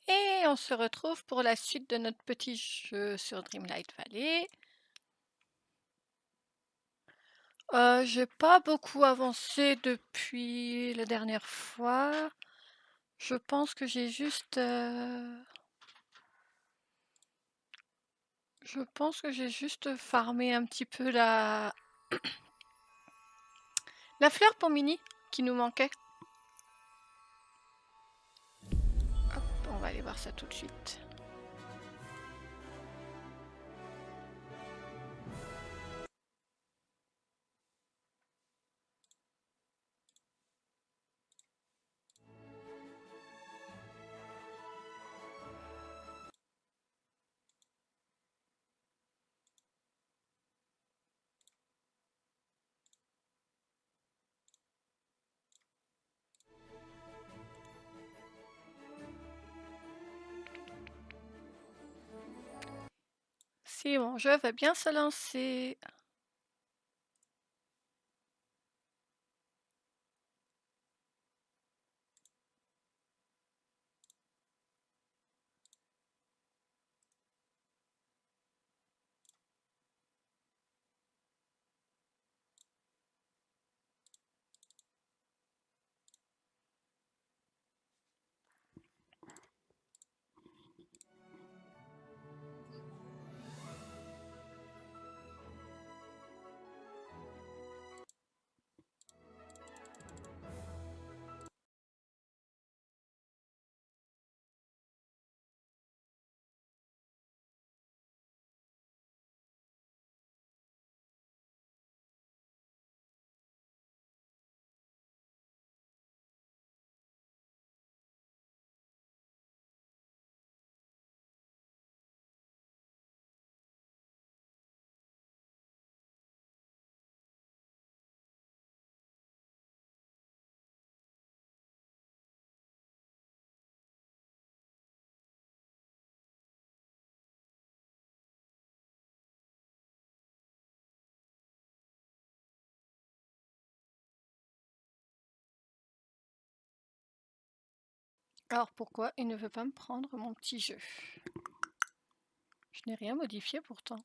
Et on se retrouve pour la suite de notre petit jeu sur Dreamlight Valley. J'ai pas beaucoup avancé depuis la dernière fois. Je pense que j'ai juste... Je pense que j'ai juste farmé un petit peu la fleur pour Mini qui nous manquait. Hop, on va aller voir ça tout de suite. Si mon jeu va bien se lancer. Alors pourquoi il ne veut pas me prendre mon petit jeu? Je n'ai rien modifié pourtant.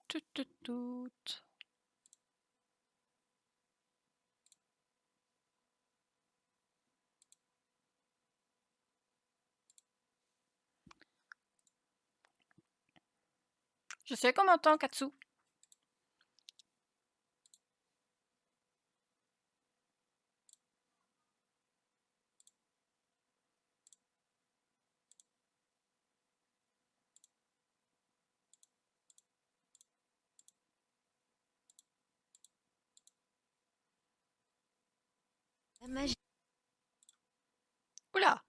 Tout, tout, tout. Je sais qu'on m'entend, Katsu. La magie. Oula!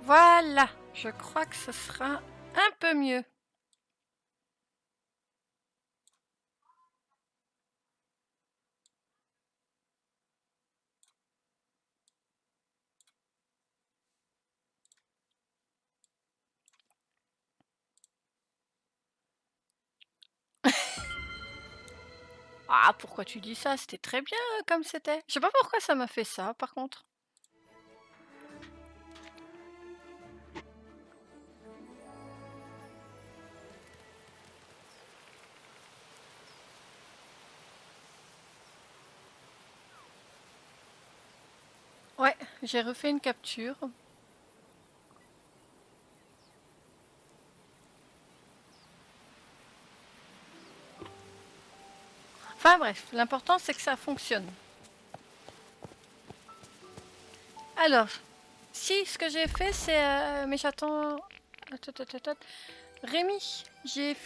Voilà! Je crois que ce sera un peu mieux. Ah, pourquoi tu dis ça? C'était très bien comme c'était. Je sais pas pourquoi ça m'a fait ça, par contre. Ouais, j'ai refait une capture. Enfin bref, l'important c'est que ça fonctionne. Alors, si ce que j'ai fait c'est... mais j'attends... Attends. Rémi, j'ai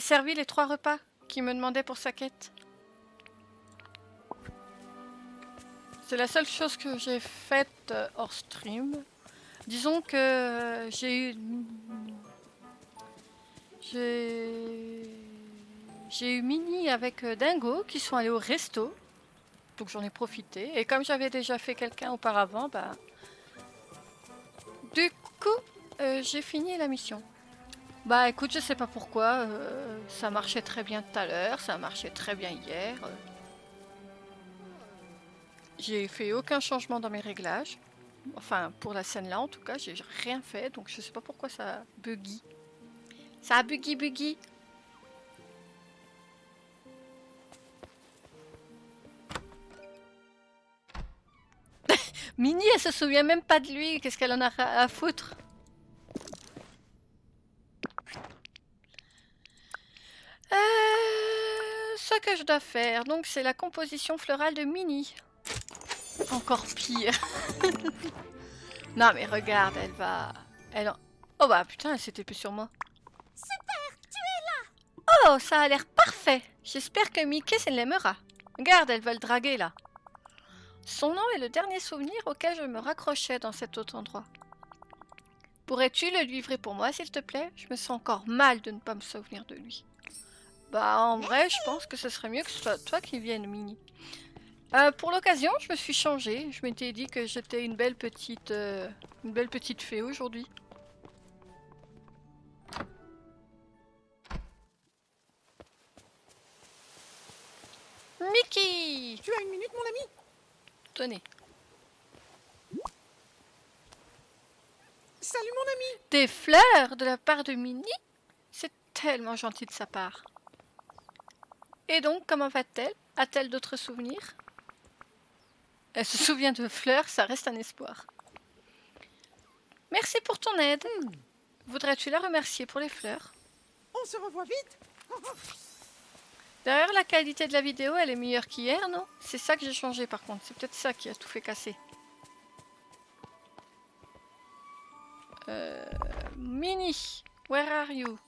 servi les 3 repas qu'il me demandait pour sa quête. C'est la seule chose que j'ai faite hors stream. Disons que j'ai eu... J'ai eu Mini avec Dingo qui sont allés au resto. Donc j'en ai profité. Et comme j'avais déjà fait quelqu'un auparavant, bah... Du coup, j'ai fini la mission. Bah écoute, je sais pas pourquoi. Ça marchait très bien tout à l'heure, ça marchait très bien hier. J'ai fait aucun changement dans mes réglages. Enfin, pour la scène là en tout cas, j'ai rien fait. Donc je sais pas pourquoi ça buggy. Ça a buggy. Mini, elle se souvient même pas de lui. Qu'est-ce qu'elle en a à foutre? Ce que je dois faire, donc c'est la composition florale de Mini. Encore pire. Non mais regarde, elle va... Oh bah putain, elle s'était plus sur moi. Super, tu es là. Oh, ça a l'air parfait. J'espère que Mickey l'aimera. Regarde, elle va le draguer là. Son nom est le dernier souvenir auquel je me raccrochais dans cet autre endroit. Pourrais-tu le livrer pour moi, s'il te plaît? Je me sens encore mal de ne pas me souvenir de lui. Bah, en vrai, je pense que ce serait mieux que ce soit toi qui viennes, Mini. Pour l'occasion, je me suis changée. Je m'étais dit que j'étais une belle petite fée aujourd'hui. Mickey! Tu as une minute, mon ami? Tenez. Salut, mon ami. Des fleurs de la part de Mini? C'est tellement gentil de sa part. Et donc, comment va-t-elle? A-t-elle d'autres souvenirs? Elle se souvient de fleurs, ça reste un espoir. Merci pour ton aide. Voudrais-tu la remercier pour les fleurs? On se revoit vite. D'ailleurs, la qualité de la vidéo, elle est meilleure qu'hier, non? C'est ça que j'ai changé par contre. C'est peut-être ça qui a tout fait casser. Mini, where are you?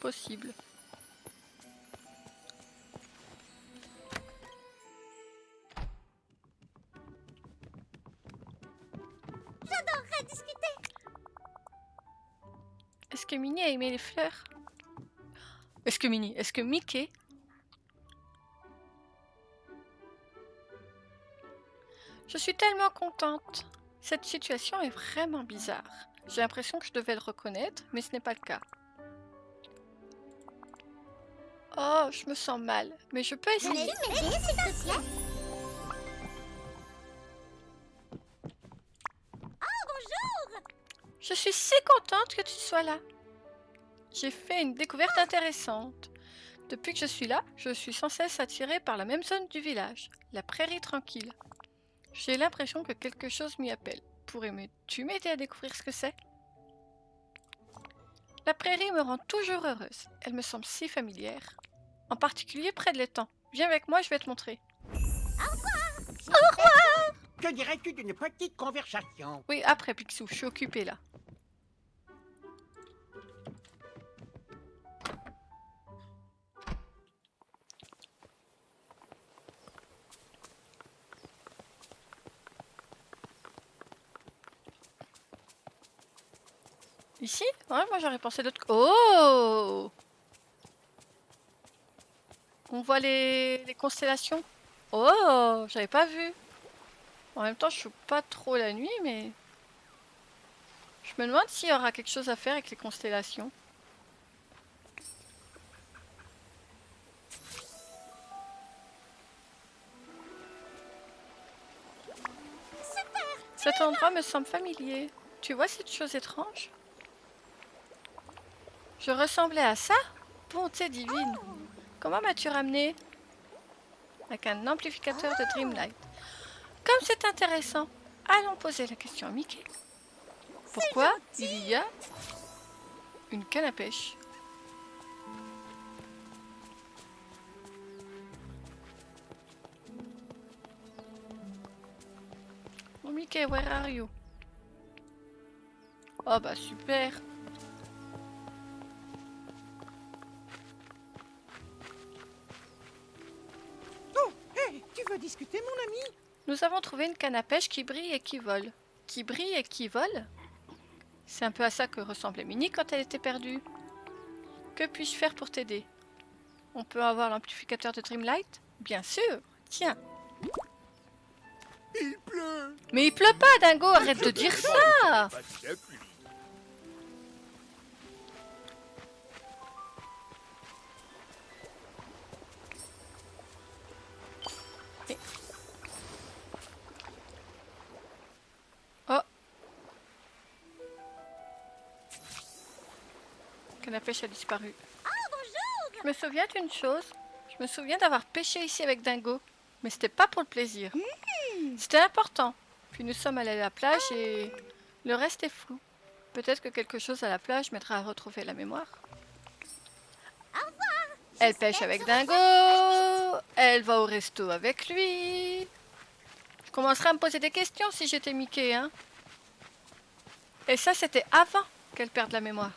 Possible. J'adorerais discuter. Est-ce que Minnie a aimé les fleurs? Est-ce que Mickey? Je suis tellement contente. Cette situation est vraiment bizarre. J'ai l'impression que je devais le reconnaître, mais ce n'est pas le cas. Oh, je me sens mal, mais je peux essayer. Peux-tu m'aider, s'il te plaît? Oh, bonjour. Je suis si contente que tu sois là. J'ai fait une découverte intéressante. Depuis que je suis là, je suis sans cesse attirée par la même zone du village, la prairie tranquille. J'ai l'impression que quelque chose m'y appelle. Pourrais-tu m'aider à découvrir ce que c'est? La prairie me rend toujours heureuse. Elle me semble si familière. En particulier près de l'étang. Viens avec moi, je vais te montrer. Que dirais-tu d'une petite conversation? Oui, après Picsou, je suis occupée là. Ici? Ouais, moi j'aurais pensé d'autres... Oh! On voit les constellations. Oh! J'avais pas vu. En même temps, je suis pas trop la nuit, mais... Je me demande s'il y aura quelque chose à faire avec les constellations. Cet endroit me semble familier. Tu vois cette chose étrange? Je ressemblais à ça? Bonté divine. Comment m'as-tu ramené? Avec un amplificateur de Dreamlight. Comme c'est intéressant, allons poser la question à Mickey. Pourquoi il y a une canne à pêche? Oh Mickey, where are you? Oh bah super. Oh, hé, tu veux discuter, mon ami? Nous avons trouvé une canne à pêche qui brille et qui vole. Qui brille et qui vole? C'est un peu à ça que ressemblait Minnie quand elle était perdue. Que puis-je faire pour t'aider? On peut avoir l'amplificateur de Dreamlight? Bien sûr. Tiens. Il pleut. Mais il pleut pas, Dingo, arrête de dire ça! Pas de la pluie. Oh! Canne à pêche a disparu. Je me souviens d'une chose. Je me souviens d'avoir pêché ici avec Dingo. Mais c'était pas pour le plaisir. C'était important. Puis nous sommes allés à la plage et le reste est flou. Peut-être que quelque chose à la plage m'aidera à retrouver la mémoire. Elle pêche avec Dingo. Elle va au resto avec lui. Je commencerai à me poser des questions si j'étais Mickey, hein. Et ça, c'était avant qu'elle perde la mémoire.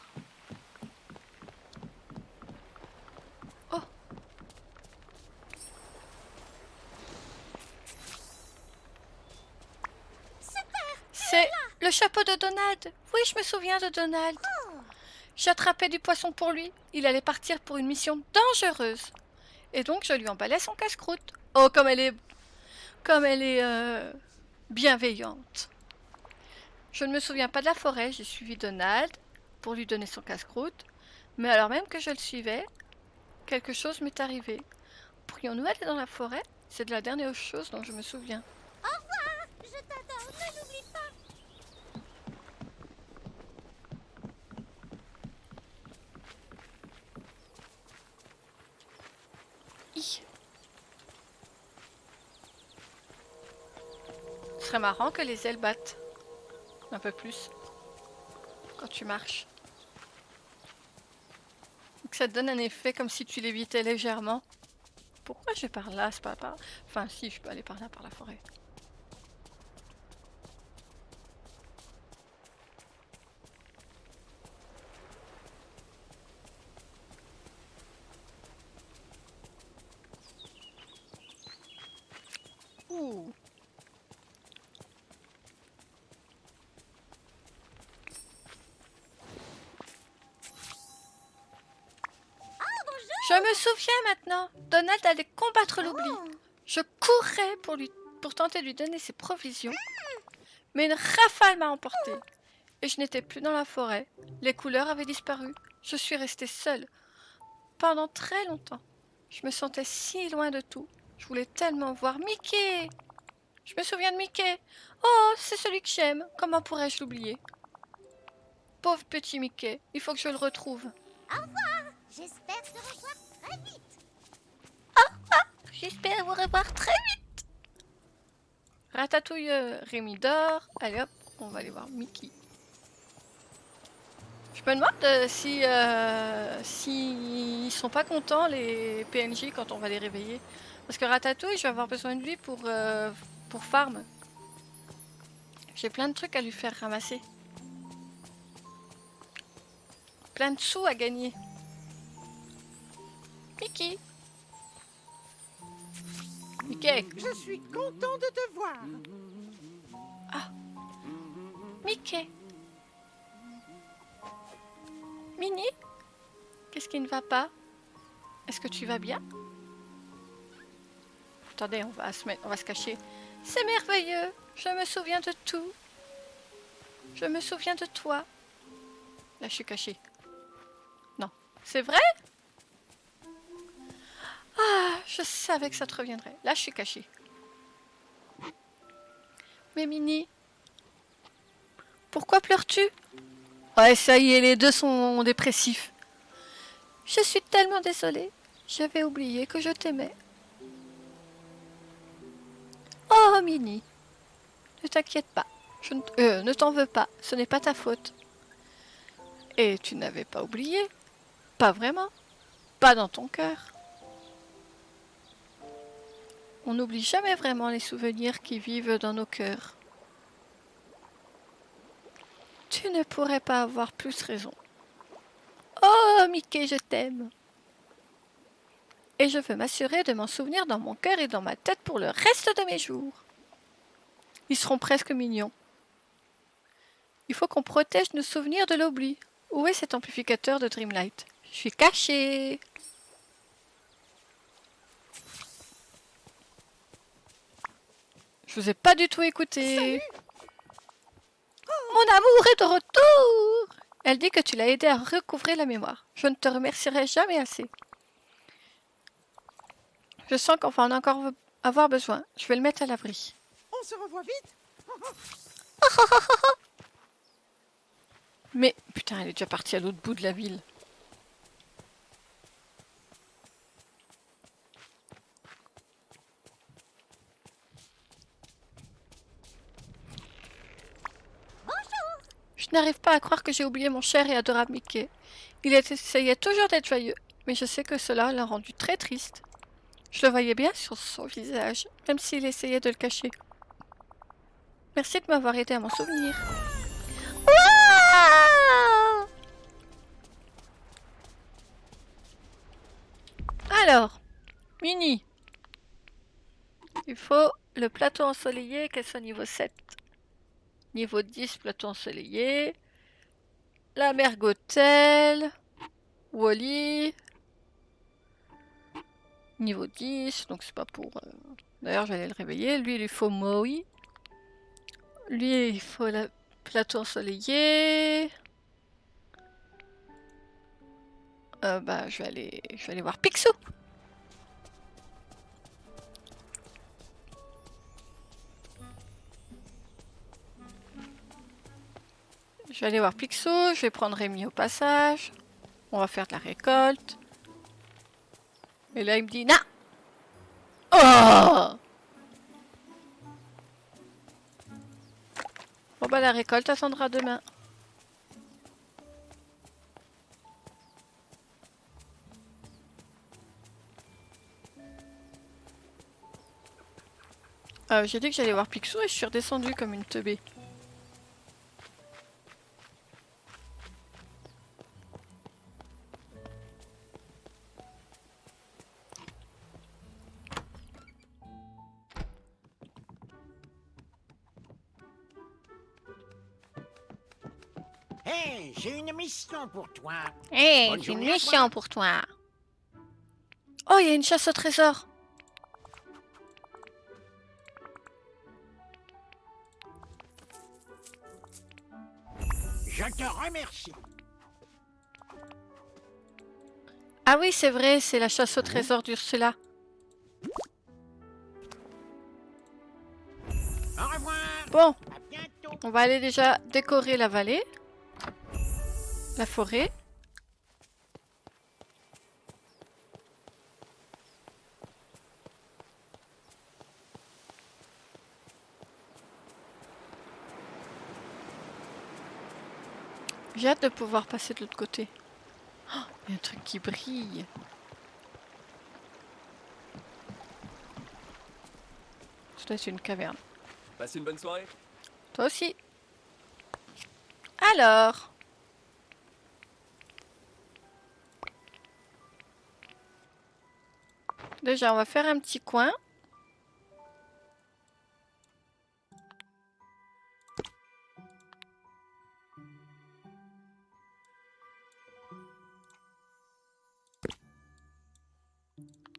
Oh. C'est le chapeau de Donald. Oui, je me souviens de Donald. J'attrapais du poisson pour lui. Il allait partir pour une mission dangereuse. Et donc, je lui emballais son casse-croûte. Oh, comme elle est bienveillante. Je ne me souviens pas de la forêt. J'ai suivi Donald pour lui donner son casse-croûte. Mais alors même que je le suivais, quelque chose m'est arrivé. Pourrions-nous aller dans la forêt? C'est de la dernière chose dont je me souviens. Je t'adore, ne l'oublie pas. Ce serait marrant que les ailes battent un peu plus quand tu marches. Que ça te donne un effet comme si tu lévitais légèrement. Pourquoi je vais par là? C'est pas par... Enfin, si, je peux aller par là, par la forêt. Ouh. Je me souviens maintenant. Donald allait combattre l'oubli. Je courais pour tenter de lui donner ses provisions. Mais une rafale m'a emporté. Et je n'étais plus dans la forêt. Les couleurs avaient disparu. Je suis restée seule. Pendant très longtemps. Je me sentais si loin de tout. Je voulais tellement voir Mickey. Je me souviens de Mickey. Oh, c'est celui que j'aime. Comment pourrais-je l'oublier? Pauvre petit Mickey. Il faut que je le retrouve. J'espère te revoir très vite. J'espère vous revoir très vite. Ratatouille, Rémi dort. Allez hop, on va aller voir Mickey. Je me demande si ils sont pas contents les PNJ quand on va les réveiller. Parce que Ratatouille, je vais avoir besoin de lui pour farm. J'ai plein de trucs à lui faire ramasser. Plein de sous à gagner. Mickey. Mickey. Je suis content de te voir. Mickey. Minnie? Qu'est-ce qui ne va pas? Est-ce que tu vas bien? Attendez, on va se cacher. C'est merveilleux. Je me souviens de tout. Je me souviens de toi. Là, je suis cachée. Non. C'est vrai? Ah, je savais que ça te reviendrait. Là, je suis cachée. Mais Minnie, pourquoi pleures-tu? Ouais, ça y est, les deux sont dépressifs. Je suis tellement désolée. J'avais oublié que je t'aimais. Oh, Minnie, ne t'inquiète pas. Je ne t'en veux pas. Ce n'est pas ta faute. Et tu n'avais pas oublié? Pas vraiment. Pas dans ton cœur. On n'oublie jamais vraiment les souvenirs qui vivent dans nos cœurs. Tu ne pourrais pas avoir plus raison. Oh, Mickey, je t'aime. Et je veux m'assurer de m'en souvenir dans mon cœur et dans ma tête pour le reste de mes jours. Ils seront presque mignons. Il faut qu'on protège nos souvenirs de l'oubli. Où est cet amplificateur de Dreamlight? Je suis cachée. Je vous ai pas du tout écouté. Salut. Mon amour est de retour. Elle dit que tu l'as aidé à recouvrer la mémoire. Je ne te remercierai jamais assez. Je sens qu'on va en encore avoir besoin. Je vais le mettre à l'abri. On se revoit vite. Mais putain, elle est déjà partie à l'autre bout de la ville. Je n'arrive pas à croire que j'ai oublié mon cher et adorable Mickey. Il essayait toujours d'être joyeux, mais je sais que cela l'a rendu très triste. Je le voyais bien sur son visage, même s'il essayait de le cacher. Merci de m'avoir aidé à m'en souvenir. Ouah! Alors, Minnie, il faut le plateau ensoleillé qu'elle soit niveau 7. Niveau 10, plateau ensoleillé. La Mergotel. Wally. Niveau 10, donc c'est pas pour... D'ailleurs, j'allais le réveiller. Lui, il lui faut Maui. Lui, il faut le plateau ensoleillé. Bah, je vais aller voir Picsou. Je vais aller voir Picsou, je vais prendre Rémi au passage. On va faire de la récolte. Et là, il me dit, non! Oh! Bon bah, la récolte attendra demain. J'ai dit que j'allais voir Picsou et je suis redescendue comme une teubée. Hey, j'ai une mission pour toi. Hé, Bonne j'ai une journée à mission toi. pour toi. Oh, il y a une chasse au trésor. Je te remercie. Ah oui, c'est vrai, c'est la chasse au trésor d'Ursula. Au revoir. Bon, À bientôt. on va aller déjà décorer la vallée. La forêt. J'ai hâte de pouvoir passer de l'autre côté. Oh, il y a un truc qui brille. Ça doit être une caverne. Passez une bonne soirée. Toi aussi. Alors. Déjà, on va faire un petit coin.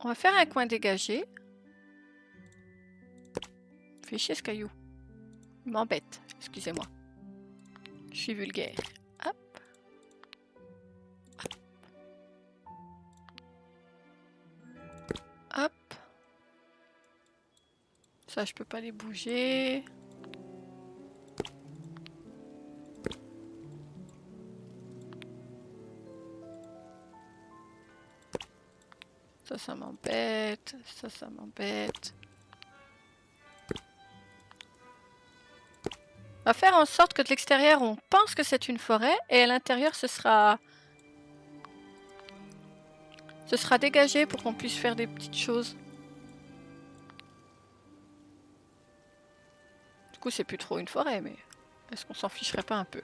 On va faire un coin dégagé. Fais chier ce caillou. Il m'embête. Excusez-moi. Je suis vulgaire. Hop. Ça, je peux pas les bouger. Ça m'embête. Ça m'embête. On va faire en sorte que de l'extérieur, on pense que c'est une forêt. Et à l'intérieur, ce sera dégagé pour qu'on puisse faire des petites choses. Du coup, c'est plus trop une forêt, mais est-ce qu'on s'en ficherait pas un peu?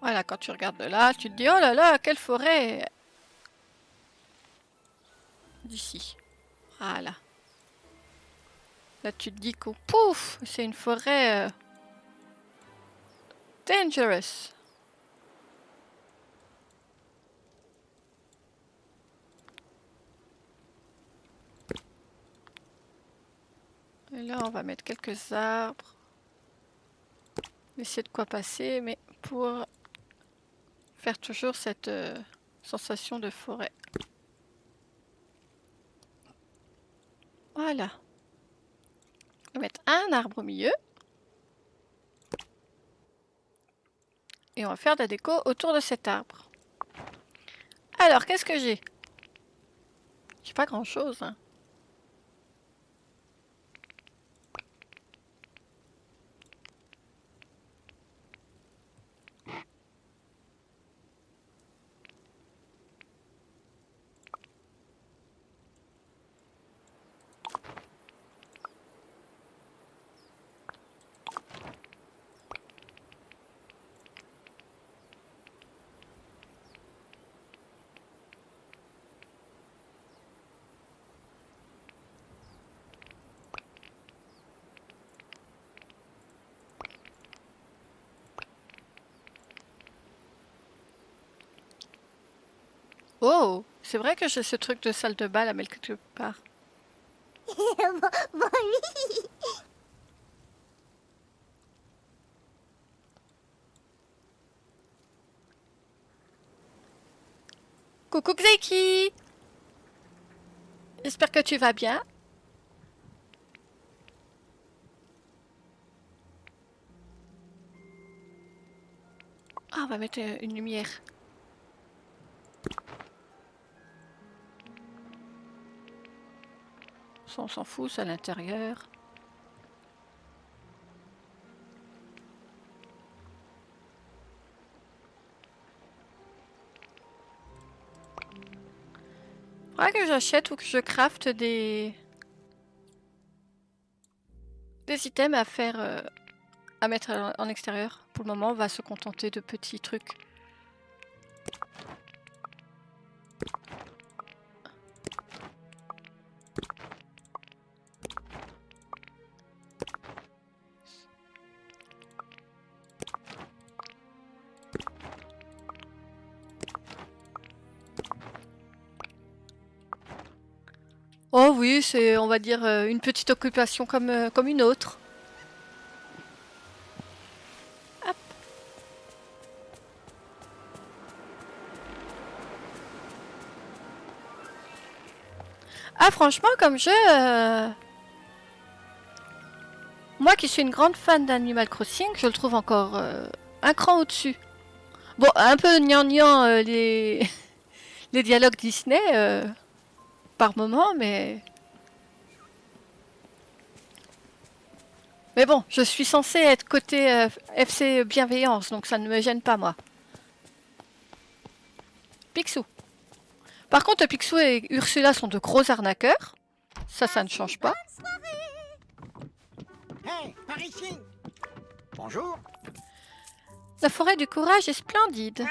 Voilà, quand tu regardes de là, tu te dis, oh là là, quelle forêt d'ici. Voilà. Là, tu te dis que pouf, c'est une forêt dangerous. Et là, on va mettre quelques arbres. Essayer de quoi passer, mais pour faire toujours cette sensation de forêt. Voilà. On va mettre un arbre au milieu. Et on va faire de la déco autour de cet arbre. Alors, qu'est-ce que j'ai? J'ai pas grand-chose, hein. Oh, c'est vrai que j'ai ce truc de salle de bal à mettre quelque part. Coucou Xeki! J'espère que tu vas bien. Ah, on va mettre une lumière. Ça, on s'en fout, c'est à l'intérieur. Faudra que j'achète ou que je crafte des items à faire, à mettre en extérieur. Pour le moment, on va se contenter de petits trucs. Oh oui, c'est, on va dire, une petite occupation comme une autre. Hop. Ah, franchement, comme jeu, moi qui suis une grande fan d'Animal Crossing, je le trouve encore un cran au-dessus. Bon, un peu gnangnan les les dialogues Disney par moment, mais bon, je suis censée être côté FC bienveillance, donc ça ne me gêne pas moi. Picsou. Par contre, Picsou et Ursula sont de gros arnaqueurs. Ça ne change pas. Hey, par ici. Bonjour. La forêt du courage est splendide.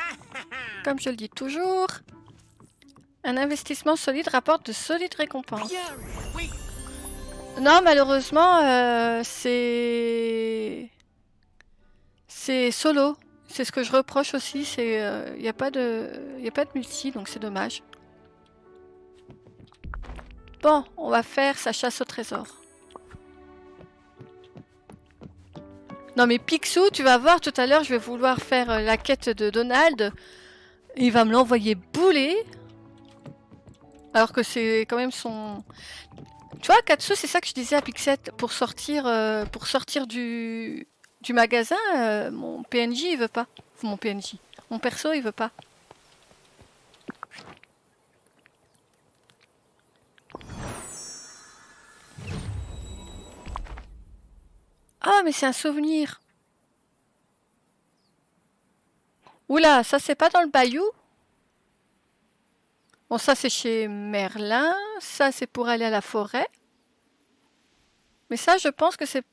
Comme je le dis toujours, un investissement solide rapporte de solides récompenses. Bien, oui. Non, malheureusement, c'est solo. C'est ce que je reproche aussi, c'est il n'y a pas de multi, donc c'est dommage. Bon, on va faire sa chasse au trésor. Non mais Picsou, tu vas voir tout à l'heure, je vais vouloir faire la quête de Donald. Il va me l'envoyer bouler. Alors que c'est quand même son... Tu vois, Katsu, c'est ça que je disais à Pixette. Pour sortir du magasin, mon PNJ, il veut pas. Mon PNJ. Mon perso, il veut pas. Ah, mais c'est un souvenir. Oula, ça c'est pas dans le bayou? Bon, ça c'est chez Merlin. Ça c'est pour aller à la forêt. Mais ça, je pense que c'est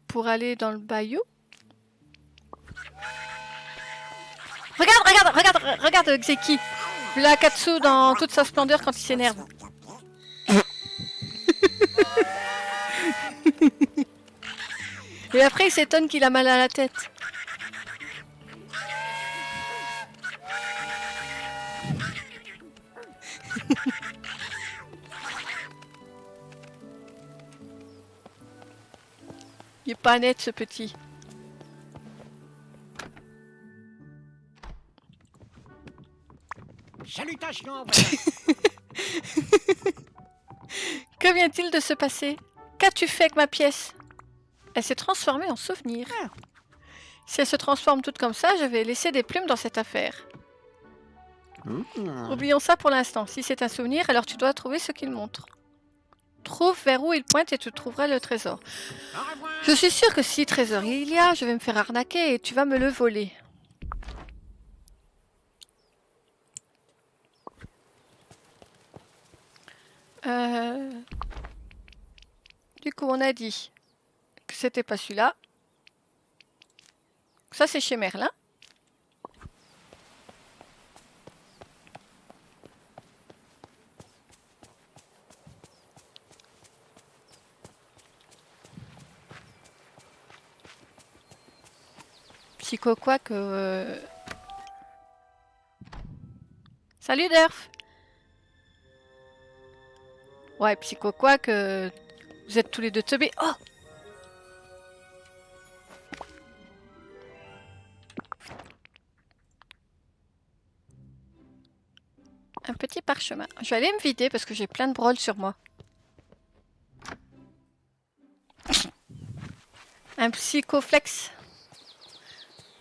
pour aller dans le bayou. Regarde Xeki. La Katsu dans toute sa splendeur quand il s'énerve. Et après, il s'étonne qu'il a mal à la tête. Il est pas net, ce petit. Salutations, voisin. Que vient-il de se passer? Qu'as-tu fait avec ma pièce? Elle s'est transformée en souvenir. Si elle se transforme toute comme ça, je vais laisser des plumes dans cette affaire. Oublions ça pour l'instant. Si c'est un souvenir, alors tu dois trouver ce qu'il montre. Trouve vers où il pointe et tu trouveras le trésor. Au revoir. Je suis sûre que si trésor il y a, je vais me faire arnaquer et tu vas me le voler. Du coup, on a dit que c'était pas celui-là. Ça, c'est chez Merlin. Psycho quoi que... Salut Durf. Ouais, Psycho quoi que... Vous êtes tous les deux teubés. Oh! Un petit parchemin. Je vais aller me vider parce que j'ai plein de brôles sur moi. Un psychoflex.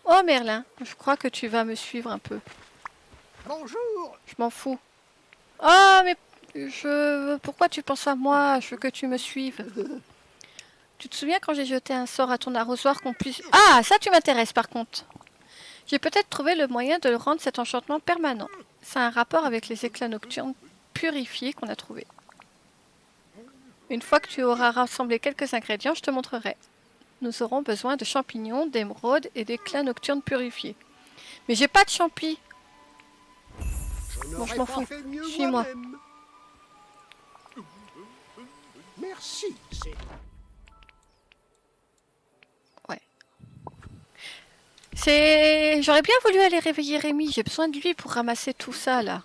Oh Merlin, je crois que tu vas me suivre un peu. Bonjour. Je m'en fous. Oh mais pourquoi tu penses à moi? Je veux que tu me suives. Tu te souviens quand j'ai jeté un sort à ton arrosoir qu'on puisse... Ah, ça tu m'intéresses par contre. J'ai peut-être trouvé le moyen de rendre cet enchantement permanent. C'est un rapport avec les éclats nocturnes purifiés qu'on a trouvés. Une fois que tu auras rassemblé quelques ingrédients, je te montrerai. Nous aurons besoin de champignons, d'émeraudes et d'éclats nocturnes purifiés. Mais j'ai pas de champi. Bon, je m'en fous. Suis-moi. Merci, c'est... J'aurais bien voulu aller réveiller Rémi. J'ai besoin de lui pour ramasser tout ça, là.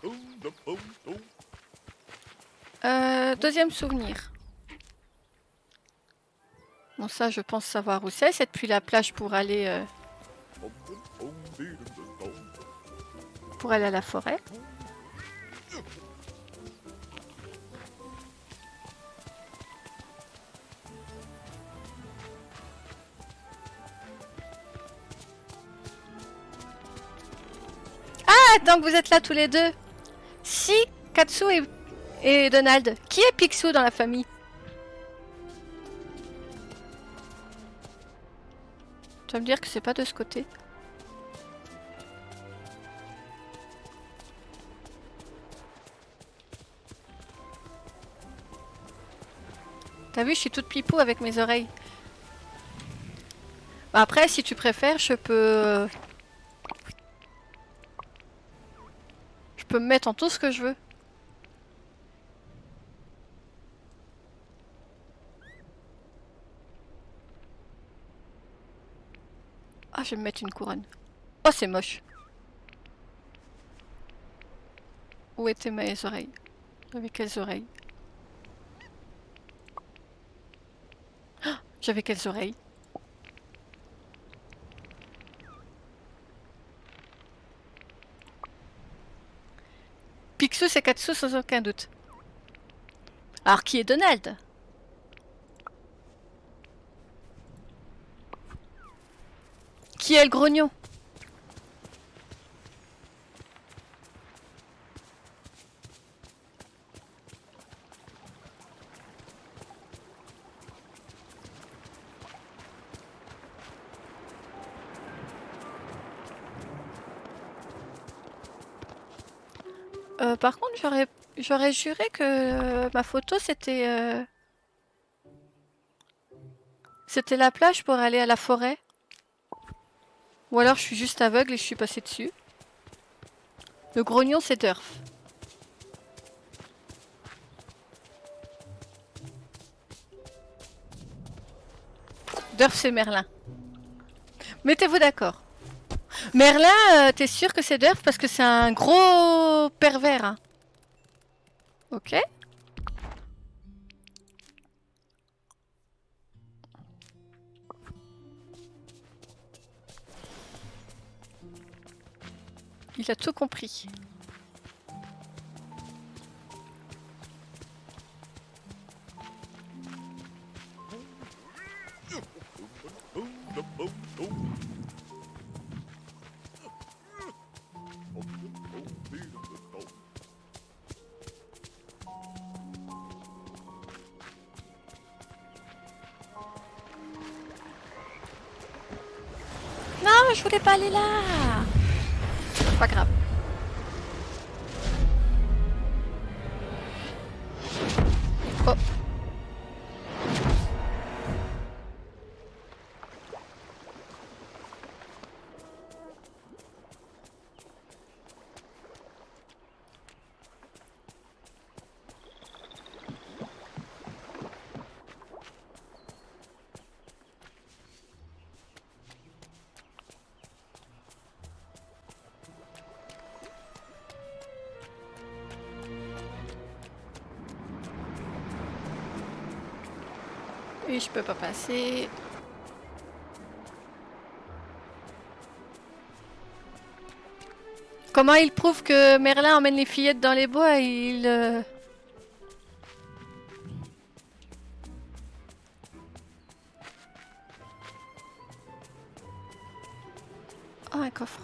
Deuxième souvenir. Bon, ça, je pense savoir où c'est. C'est depuis la plage pour aller à la forêt. Ah, donc vous êtes là tous les deux. Si, Katsu et Donald. Qui est Picsou dans la famille? Tu vas me dire que c'est pas de ce côté. T'as vu, je suis toute pipou avec mes oreilles. Après, si tu préfères, je peux me mettre en tout ce que je veux. Ah, je vais me mettre une couronne. Oh, c'est moche. Où étaient mes oreilles? J'avais quelles oreilles? J'avais quelles oreilles? Picsou, c'est Katsu sans aucun doute. Alors, qui est Donald? Qui est le grognon? Par contre, j'aurais juré que ma photo c'était la plage pour aller à la forêt. Ou alors je suis juste aveugle et je suis passée dessus. Le grognon, c'est Durf. Durf, c'est Merlin. Mettez-vous d'accord. Merlin, t'es sûr que c'est Durf parce que c'est un gros pervers. Hein. Ok. Il a tout compris. Non, je voulais pas aller là. Pas grave. Oh. Et je peux pas passer. Comment il prouve que Merlin emmène les fillettes dans les bois et il... Oh, un coffre.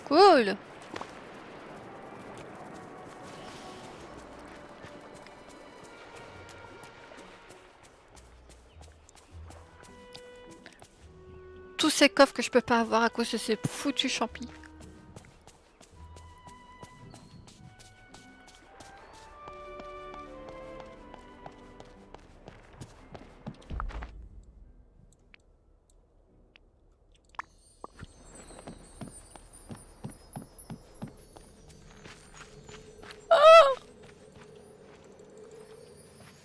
Cool. Tous ces coffres que je peux pas avoir à cause de ces foutus champis.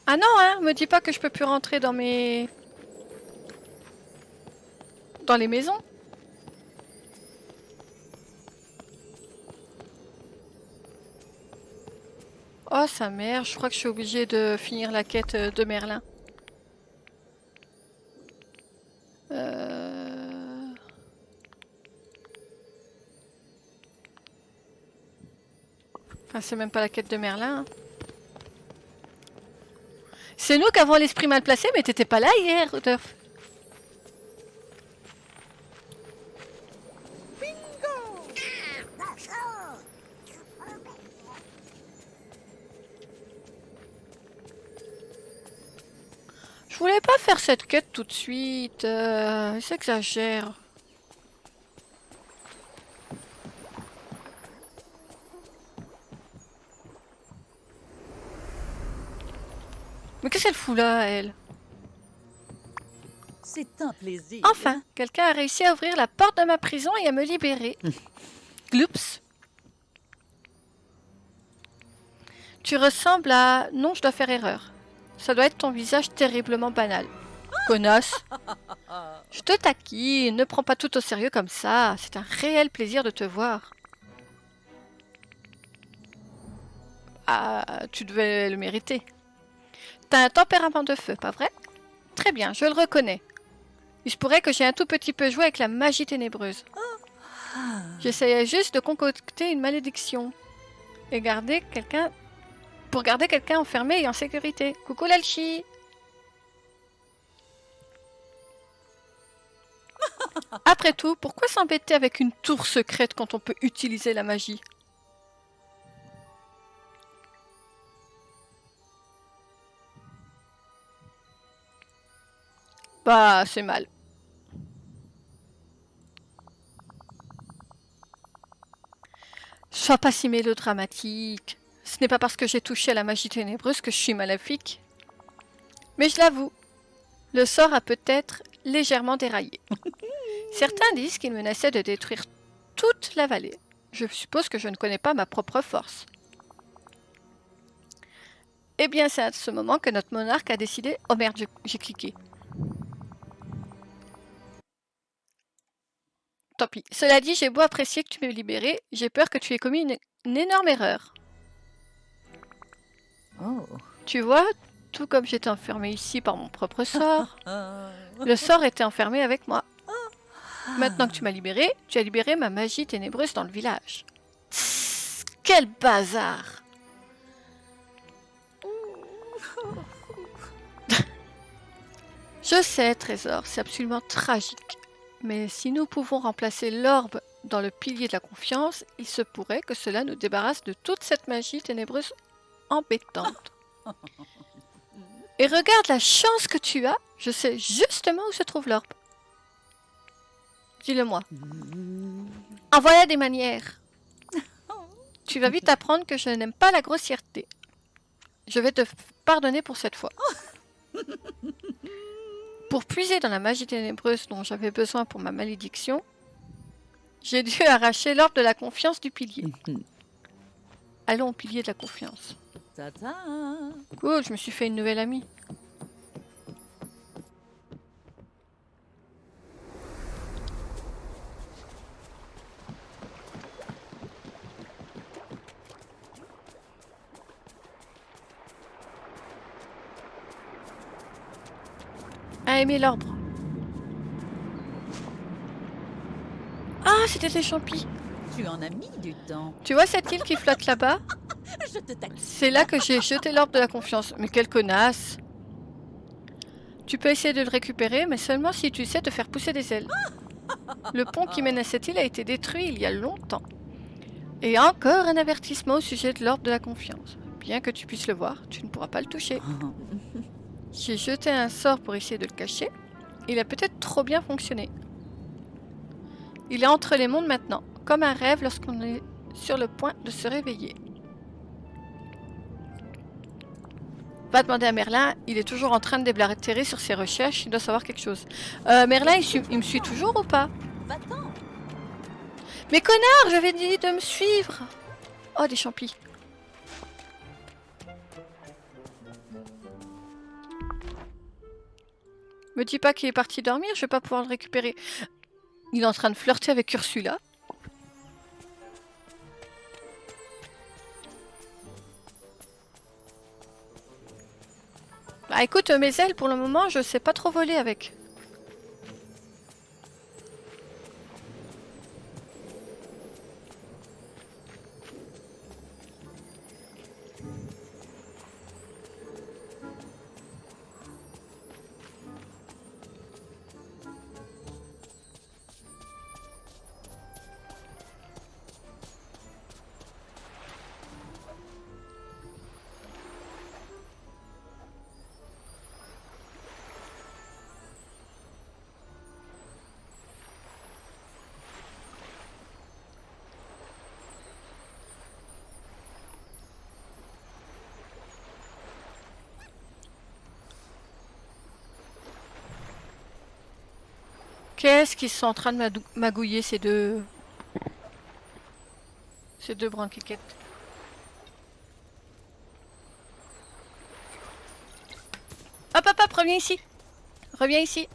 Ah non, hein, me dis pas que je peux plus rentrer dans mes... dans les maisons. Oh, sa mère, je crois que je suis obligée de finir la quête de Merlin. Enfin, c'est même pas la quête de Merlin. Hein. C'est nous qui avons l'esprit mal placé, mais t'étais pas là hier, Rudolf. Je voulais pas faire cette quête tout de suite. Ils s'exagèrent. Mais qu'est-ce qu'elle fout là, elle? C'est un plaisir. Enfin, quelqu'un a réussi à ouvrir la porte de ma prison et à me libérer. Gloops. Tu ressembles à... Non, je dois faire erreur. Ça doit être ton visage terriblement banal. Connasse. Je te taquine, ne prends pas tout au sérieux comme ça. C'est un réel plaisir de te voir. Ah, tu devais le mériter. T'as un tempérament de feu, pas vrai? Très bien, je le reconnais. Il se pourrait que j'ai un tout petit peu joué avec la magie ténébreuse. J'essayais juste de concocter une malédiction. Et garder quelqu'un... Pour garder quelqu'un enfermé et en sécurité. Coucou l'Alchi. Après tout, pourquoi s'embêter avec une tour secrète quand on peut utiliser la magie? Bah, c'est mal. Sois pas si mélodramatique. Ce n'est pas parce que j'ai touché à la magie ténébreuse que je suis maléfique. Mais je l'avoue, le sort a peut-être légèrement déraillé. Certains disent qu'il menaçait de détruire toute la vallée. Je suppose que je ne connais pas ma propre force. Eh bien, c'est à ce moment que notre monarque a décidé... Oh merde, j'ai cliqué. Tant pis. Cela dit, j'ai beau apprécier que tu m'aies libéré, j'ai peur que tu aies commis une énorme erreur. Oh. Tu vois, tout comme j'étais enfermée ici par mon propre sort, le sort était enfermé avec moi. Maintenant que tu m'as libéré, tu as libéré ma magie ténébreuse dans le village. Tss, quel bazar! Je sais, Trésor, c'est absolument tragique. Mais si nous pouvons remplacer l'orbe dans le pilier de la confiance, il se pourrait que cela nous débarrasse de toute cette magie ténébreuse embêtante. Et regarde la chance que tu as, je sais justement où se trouve l'orbe. Dis-le-moi. En voilà des manières. Tu vas vite apprendre que je n'aime pas la grossièreté. Je vais te pardonner pour cette fois. Pour puiser dans la magie ténébreuse dont j'avais besoin pour ma malédiction, j'ai dû arracher l'orbe de la confiance du pilier. Allons au pilier de la confiance. Ta-ta. Cool, je me suis fait une nouvelle amie. À aimer l'arbre. Ah, c'était des champis. Tu en as mis du temps. Tu vois cette île qui flotte là-bas? Je te taquine. C'est là que j'ai jeté l'orbe de la confiance. Mais quelle connasse! Tu peux essayer de le récupérer, mais seulement si tu sais te faire pousser des ailes. Le pont qui mène à cette île a été détruit il y a longtemps. Et encore un avertissement au sujet de l'orbe de la confiance. Bien que tu puisses le voir, tu ne pourras pas le toucher. J'ai jeté un sort pour essayer de le cacher. Il a peut-être trop bien fonctionné. Il est entre les mondes maintenant, comme un rêve lorsqu'on est sur le point de se réveiller. Va demander à Merlin, il est toujours en train de déblatérer sur ses recherches, il doit savoir quelque chose. Merlin, il me suit toujours ou pas? Va-t'en. Mais connard, j'avais dit de me suivre! Oh, des champis. Me dis pas qu'il est parti dormir, je vais pas pouvoir le récupérer. Il est en train de flirter avec Ursula. Bah écoute, mes ailes, pour le moment, je sais pas trop voler avec. Qu'est-ce qu'ils sont en train de magouiller ces deux... Ces deux branquiquettes. Hop hop hop, reviens ici. Reviens ici.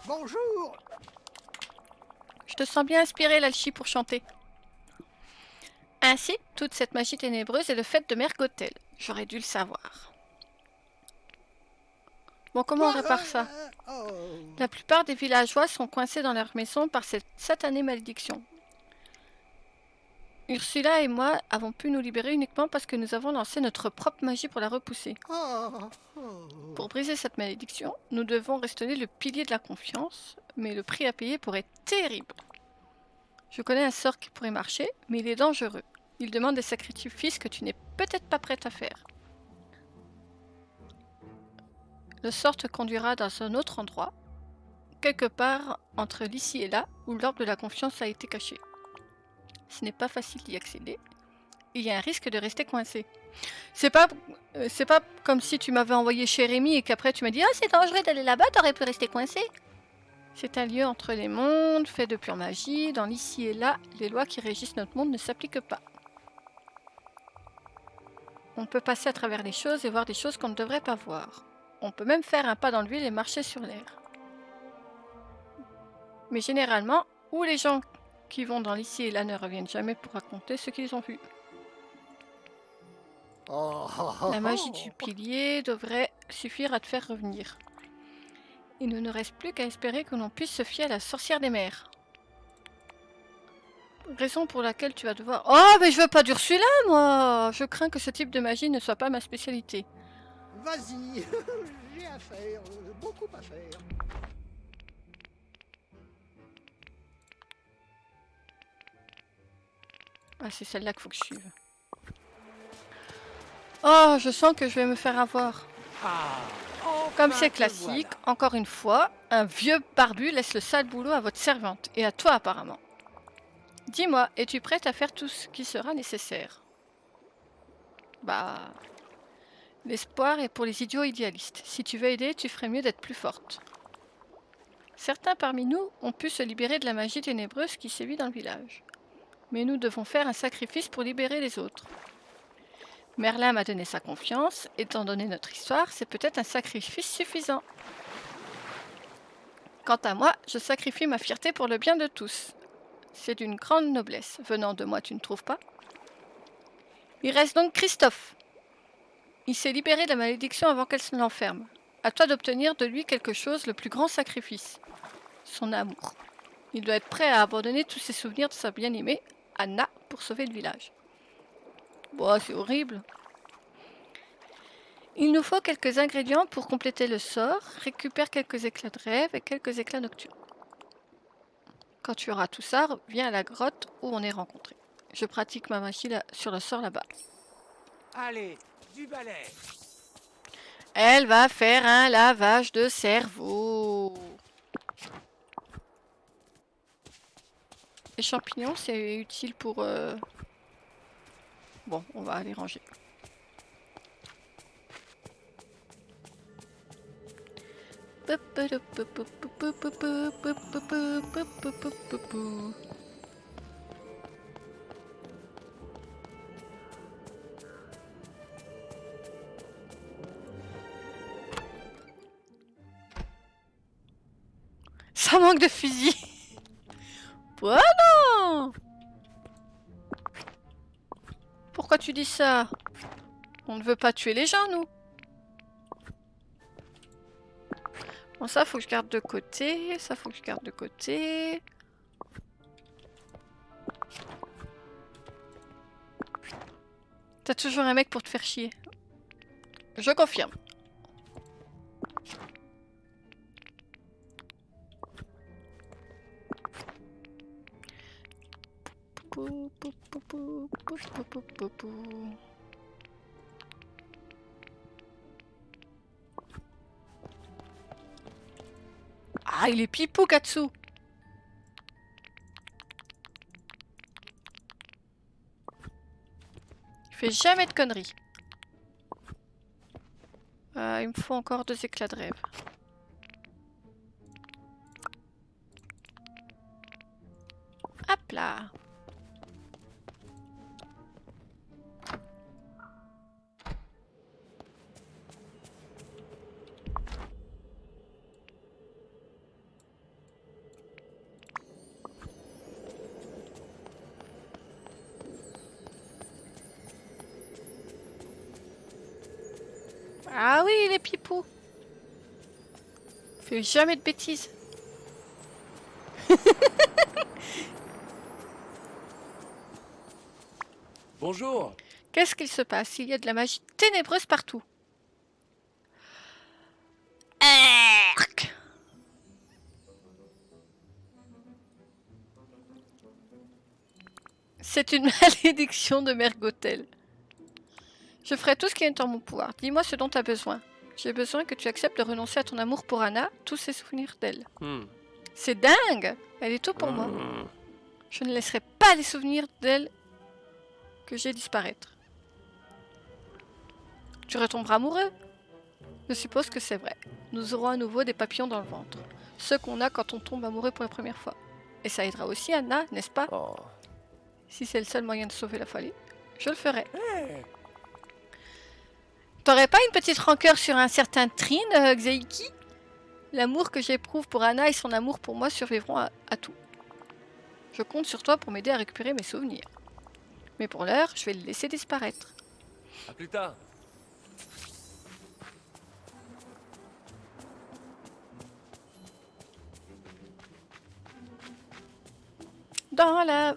Bonjour. Je te sens bien inspiré, Lalchi, pour chanter. Ainsi, toute cette magie ténébreuse est le fait de Mère Gothel. J'aurais dû le savoir. Bon, comment on répare ça? Oh. La plupart des villageois sont coincés dans leur maison par cette satanée malédiction. Ursula et moi avons pu nous libérer uniquement parce que nous avons lancé notre propre magie pour la repousser. Oh. Pour briser cette malédiction, nous devons restaurer le pilier de la confiance, mais le prix à payer pourrait être terrible. Je connais un sort qui pourrait marcher, mais il est dangereux. Il demande des sacrifices que tu n'es peut-être pas prête à faire. Le sort te conduira dans un autre endroit, quelque part entre l'ici et là, où l'orbe de la confiance a été caché. Ce n'est pas facile d'y accéder. Il y a un risque de rester coincé. C'est pas comme si tu m'avais envoyé chez Rémi et qu'après tu m'as dit « Ah, c'est dangereux d'aller là-bas, t'aurais pu rester coincé !» C'est un lieu entre les mondes, fait de pure magie. Dans l'ici et là, les lois qui régissent notre monde ne s'appliquent pas. On peut passer à travers les choses et voir des choses qu'on ne devrait pas voir. On peut même faire un pas dans l'huile et marcher sur l'air. Mais généralement, où les gens qui vont dans l'ici et là ne reviennent jamais pour raconter ce qu'ils ont vu. Oh. La magie du pilier devrait suffire à te faire revenir. Il ne nous reste plus qu'à espérer que l'on puisse se fier à la sorcière des mers. Raison pour laquelle tu vas devoir... Oh, mais je veux pas d'Ursula, moi! Je crains que ce type de magie ne soit pas ma spécialité. Vas-y. J'ai à faire. Beaucoup à faire. Ah, c'est celle-là qu'il faut que je suive. Oh, je sens que je vais me faire avoir. Comme c'est classique, encore une fois, un vieux barbu laisse le sale boulot à votre servante, et à toi apparemment. Dis-moi, es-tu prête à faire tout ce qui sera nécessaire? Bah... L'espoir est pour les idiots idéalistes. Si tu veux aider, tu ferais mieux d'être plus forte. Certains parmi nous ont pu se libérer de la magie ténébreuse qui sévit dans le village. Mais nous devons faire un sacrifice pour libérer les autres. Merlin m'a donné sa confiance, étant donné notre histoire, c'est peut-être un sacrifice suffisant. Quant à moi, je sacrifie ma fierté pour le bien de tous. C'est d'une grande noblesse, venant de moi, tu ne trouves pas? Il reste donc Christophe. Il s'est libéré de la malédiction avant qu'elle se l'enferme. À toi d'obtenir de lui quelque chose, le plus grand sacrifice. Son amour. Il doit être prêt à abandonner tous ses souvenirs de sa bien-aimée, Anna, pour sauver le village. Bon, c'est horrible. Il nous faut quelques ingrédients pour compléter le sort. Récupère quelques éclats de rêve et quelques éclats nocturnes. Quand tu auras tout ça, viens à la grotte où on est rencontrés. Je pratique ma magie sur le sort là-bas. Allez, du balai. Elle va faire un lavage de cerveau. Les champignons, c'est utile pour... Bon, on va les ranger. Ça manque de fusil. Voilà. Pourquoi tu dis ça? On ne veut pas tuer les gens, nous. Bon, ça, faut que je garde de côté. Ça, faut que je garde de côté. T'as toujours un mec pour te faire chier. Je confirme. Ah, il est pipou, Katsu. Il fait jamais de conneries. Il me faut encore 2 éclats de rêve. Hop là. Ah oui, les pipous. Fais jamais de bêtises. Bonjour. Qu'est-ce qu'il se passe? Il y a de la magie ténébreuse partout. Arc. C'est une malédiction de Mergotel. Je ferai tout ce qui est en mon pouvoir. Dis-moi ce dont tu as besoin. J'ai besoin que tu acceptes de renoncer à ton amour pour Anna, tous ses souvenirs d'elle. C'est dingue! Elle est tout pour moi. Je ne laisserai pas les souvenirs d'elle que j'ai disparaître. Tu retomberas amoureux? Je suppose que c'est vrai. Nous aurons à nouveau des papillons dans le ventre. Ceux qu'on a quand on tombe amoureux pour la première fois. Et ça aidera aussi Anna, n'est-ce pas? Si c'est le seul moyen de sauver la folie, je le ferai. T'aurais pas une petite rancœur sur un certain Trin, Xeiki? L'amour que j'éprouve pour Anna et son amour pour moi survivront à tout. Je compte sur toi pour m'aider à récupérer mes souvenirs. Mais pour l'heure, je vais le laisser disparaître. À plus tard. Dans la...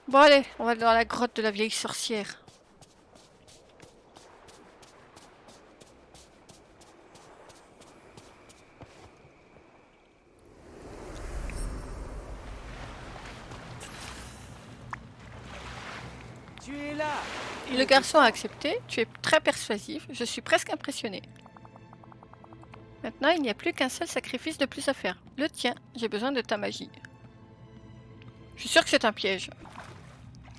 Bon allez, on va dans la grotte de la vieille sorcière. Tu es là. Le garçon a accepté, tu es très persuasif, je suis presque impressionné. Maintenant, il n'y a plus qu'un seul sacrifice de plus à faire. Le tien, j'ai besoin de ta magie. Je suis sûr que c'est un piège.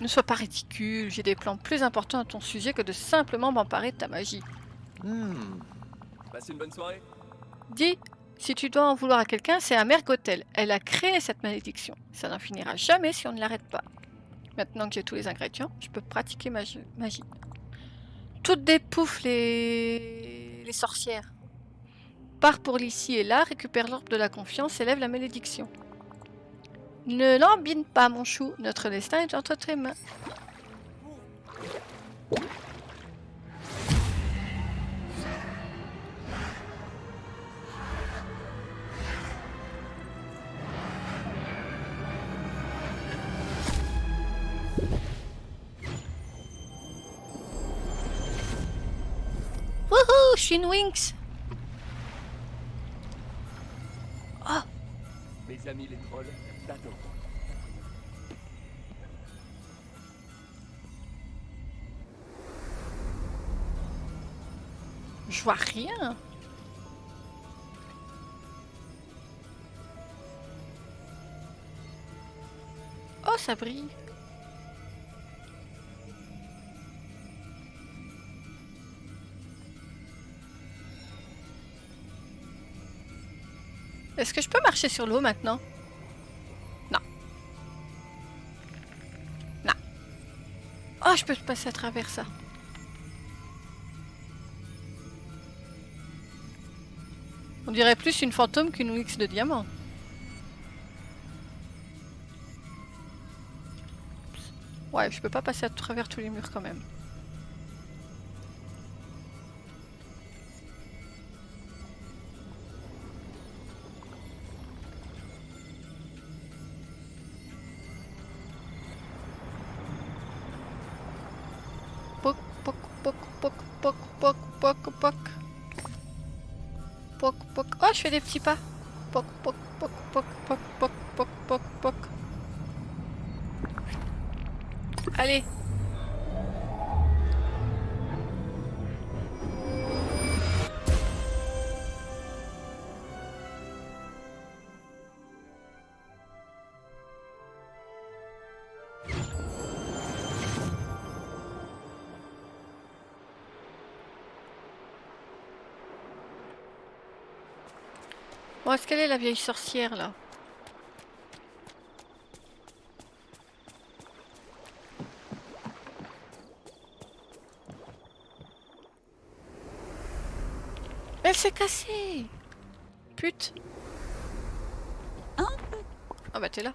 Ne sois pas ridicule, j'ai des plans plus importants à ton sujet que de simplement m'emparer de ta magie. Passe une bonne soirée. Dis, si tu dois en vouloir à quelqu'un, c'est à Mergotel. Elle a créé cette malédiction. Ça n'en finira jamais si on ne l'arrête pas. Maintenant que j'ai tous les ingrédients, je peux pratiquer ma magie. Toutes des poufs, les sorcières. Pars pour l'ici et là, récupère l'orbe de la confiance et lève la malédiction. Ne l'embine pas, mon chou. Notre destin est entre tes mains. Wouhou, je suis une Winx. Oh, Mes amis les trolls t'adorent. je vois rien. Oh, ça brille. Est-ce que je peux marcher sur l'eau maintenant? Non. Non. Oh, je peux passer à travers ça. On dirait plus une fantôme qu'une Wix de diamant. Ouais, je peux pas passer à travers tous les murs quand même. Poc, poc, poc, poc, poc, poc, poc, poc. Poc, poc. Oh, je fais des petits pas. Poc, poc, poc, poc, poc, poc, poc, poc, poc. Allez. Bon, est-ce qu'elle est la vieille sorcière, là? Elle s'est cassée! Pute! Un Ah bah t'es là.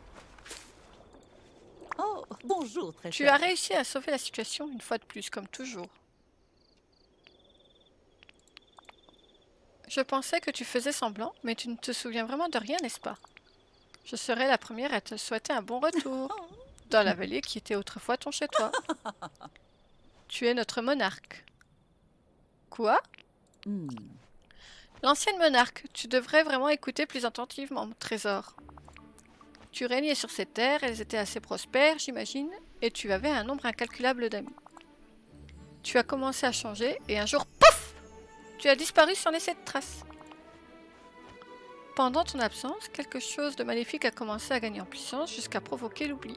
Oh, bonjour, très Tu cher. as réussi à sauver la situation une fois de plus, comme toujours. Je pensais que tu faisais semblant, mais tu ne te souviens vraiment de rien, n'est-ce pas? Je serai la première à te souhaiter un bon retour dans la vallée qui était autrefois ton chez-toi. Tu es notre monarque. Quoi? Hmm. L'ancienne monarque, tu devrais vraiment écouter plus attentivement, mon trésor. Tu régnais sur ces terres, elles étaient assez prospères, j'imagine, et tu avais un nombre incalculable d'amis. Tu as commencé à changer, et un jour, pouf! Tu as disparu sans laisser de traces. Pendant ton absence, quelque chose de maléfique a commencé à gagner en puissance jusqu'à provoquer l'oubli.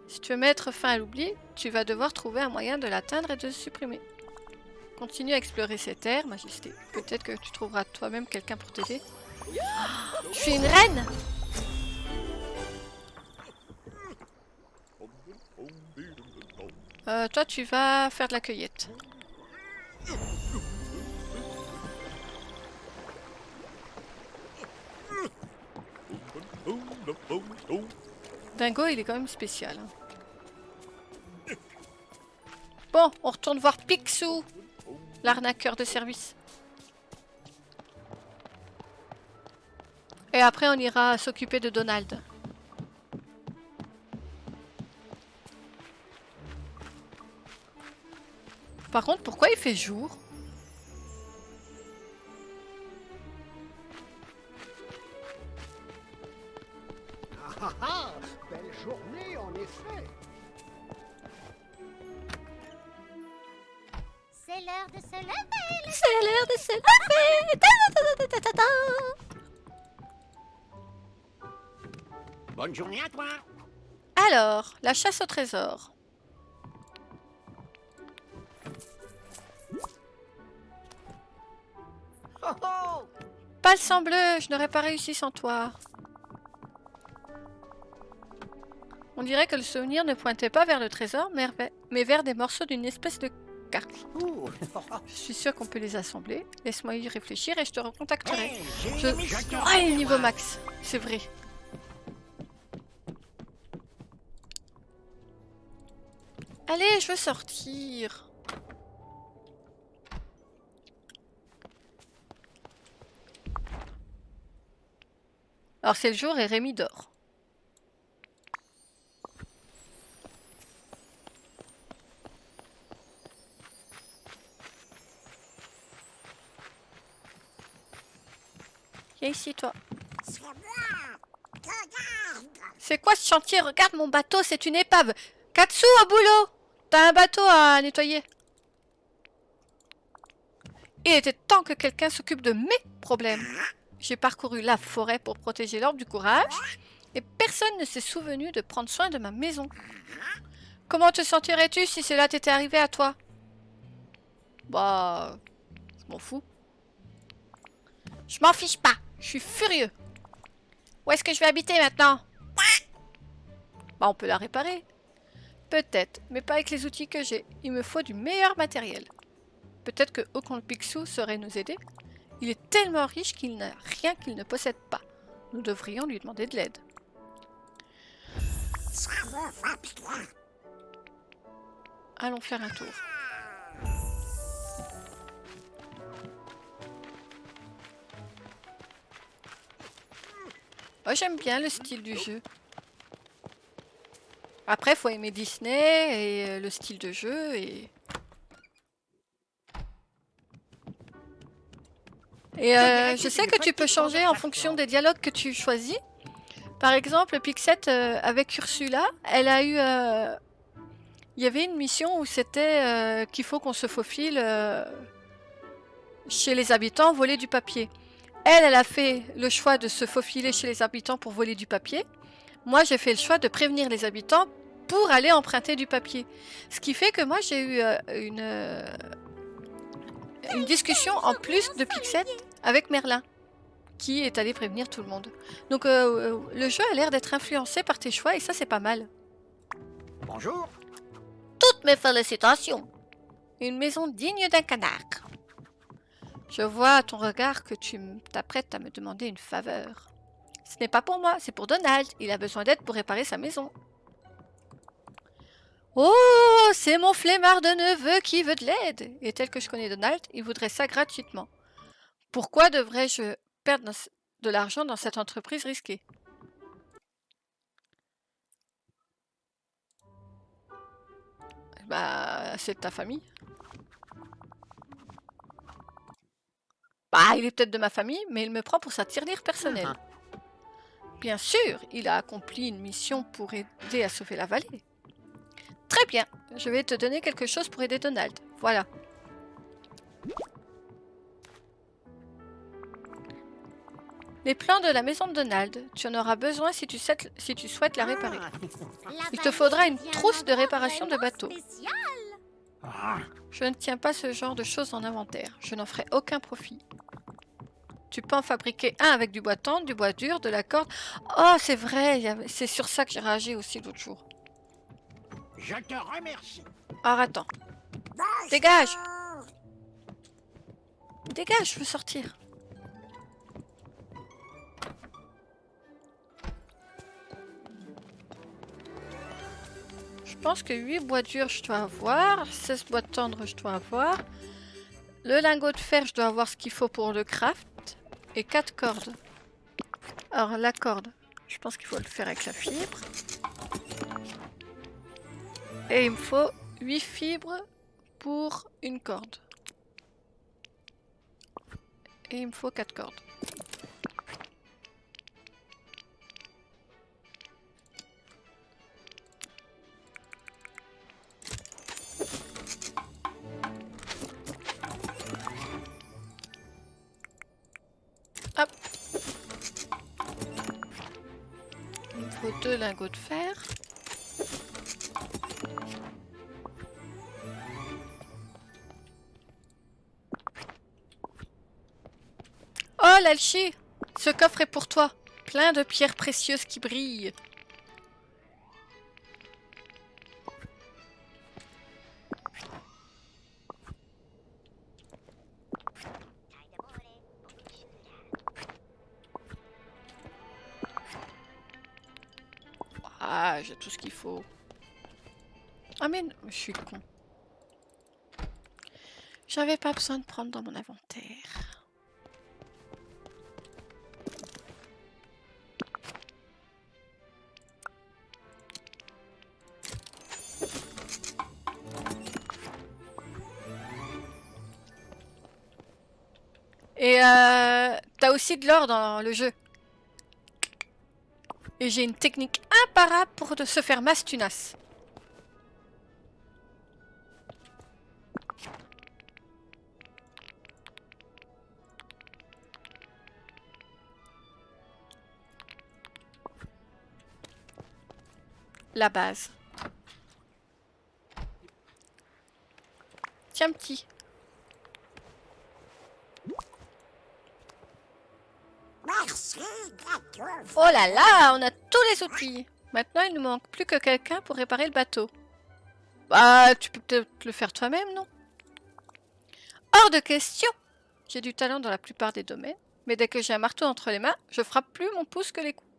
Si tu veux mettre fin à l'oubli, tu vas devoir trouver un moyen de l'atteindre et de le supprimer. Continue à explorer ces terres, Majesté. Peut-être que tu trouveras toi-même quelqu'un pour t'aider. Je suis une reine! Toi, tu vas faire de la cueillette. Dingo, il est quand même spécial. Hein. Bon, on retourne voir Picsou, l'arnaqueur de service. Et après, on ira s'occuper de Donald. Par contre, pourquoi il fait jour? Ah ah ah, belle journée en effet. C'est l'heure de se lever. C'est l'heure de se lever. Ta-ta-ta-ta-ta-ta. Bonne journée à toi. Alors, la chasse au trésor. Oh oh. Pas le sang bleu, je n'aurais pas réussi sans toi. On dirait que le souvenir ne pointait pas vers le trésor, mais vers des morceaux d'une espèce de carte. Ouh. Je suis sûre qu'on peut les assembler. Laisse-moi y réfléchir et je te recontacterai. Hey, j'ai Je... aimé ce Ah, il est niveau moi. max, c'est vrai. Allez, je veux sortir. Alors c'est le jour et Rémi dort. Viens ici, toi. C'est moi. Regarde. C'est quoi ce chantier? Regarde mon bateau, c'est une épave. Katsu, au boulot. T'as un bateau à nettoyer. Il était temps que quelqu'un s'occupe de mes problèmes. J'ai parcouru la forêt pour protéger l'ordre du courage et personne ne s'est souvenu de prendre soin de ma maison. Comment te sentirais-tu si cela t'était arrivé à toi? Bah... je m'en fous. Je m'en fiche pas, je suis furieux. Où est-ce que je vais habiter maintenant? Bah on peut la réparer. Peut-être, mais pas avec les outils que j'ai. Il me faut du meilleur matériel. Peut-être que Ocon Picsou saurait nous aider. Il est tellement riche qu'il n'a rien qu'il ne possède pas. Nous devrions lui demander de l'aide. Allons faire un tour. Oh, j'aime bien le style du jeu. Après, faut aimer Disney et le style de jeu et... je sais que tu peux changer en fonction des dialogues que tu choisis. Par exemple, Pixette avec Ursula, elle a eu... il y avait une mission où c'était qu'il faut qu'on se faufile chez les habitants, voler du papier. Elle a fait le choix de se faufiler chez les habitants pour voler du papier. Moi, j'ai fait le choix de prévenir les habitants pour aller emprunter du papier. Ce qui fait que moi, j'ai eu une discussion en plus de Pixette avec Merlin. qui est allé prévenir tout le monde. Donc le jeu a l'air d'être influencé par tes choix et ça c'est pas mal. Bonjour. Toutes mes félicitations. Une maison digne d'un canard. Je vois à ton regard que tu t'apprêtes à me demander une faveur. Ce n'est pas pour moi, c'est pour Donald. Il a besoin d'aide pour réparer sa maison. Oh, c'est mon flemmard de neveu qui veut de l'aide. Et tel que je connais Donald, il voudrait ça gratuitement. Pourquoi devrais-je perdre de l'argent dans cette entreprise risquée? Bah, c'est de ta famille. Bah, il est peut-être de ma famille, mais il me prend pour sa tirelire personnelle. Bien sûr, il a accompli une mission pour aider à sauver la vallée. Très bien, je vais te donner quelque chose pour aider Donald. Voilà. Les plans de la maison de Donald. Tu en auras besoin si tu souhaites la réparer. Il te faudra une trousse de réparation de bateau. Je ne tiens pas ce genre de choses en inventaire. Je n'en ferai aucun profit. Tu peux en fabriquer un avec du bois tendre, du bois dur, de la corde. Oh, c'est vrai, c'est sur ça que j'ai réagi aussi l'autre jour. Je te remercie. Alors attends. Dégage! Dégage, je veux sortir. Je pense que 8 bois durs je dois avoir, 16 bois tendres je dois avoir. Le lingot de fer, je dois avoir ce qu'il faut pour le craft. Et 4 cordes. Alors la corde, je pense qu'il faut le faire avec la fibre. Et il me faut 8 fibres pour une corde. Et il me faut 4 cordes. Hop. Il me faut 2 lingots de fer. Oh, Lalchi! Ce coffre est pour toi. Plein de pierres précieuses qui brillent. Ah, j'ai tout ce qu'il faut. Ah mais non, je suis con. J'avais pas besoin de prendre dans mon inventaire. Et t'as aussi de l'or dans le jeu. Et j'ai une technique imparable pour se faire masse tunas. La base. Tiens, petit. Merci, Oh là là, on a tous les outils. Maintenant, il ne manque plus que quelqu'un pour réparer le bateau. Bah, tu peux peut-être le faire toi-même, non? Hors de question. J'ai du talent dans la plupart des domaines, mais dès que j'ai un marteau entre les mains, je frappe plus mon pouce que les coups.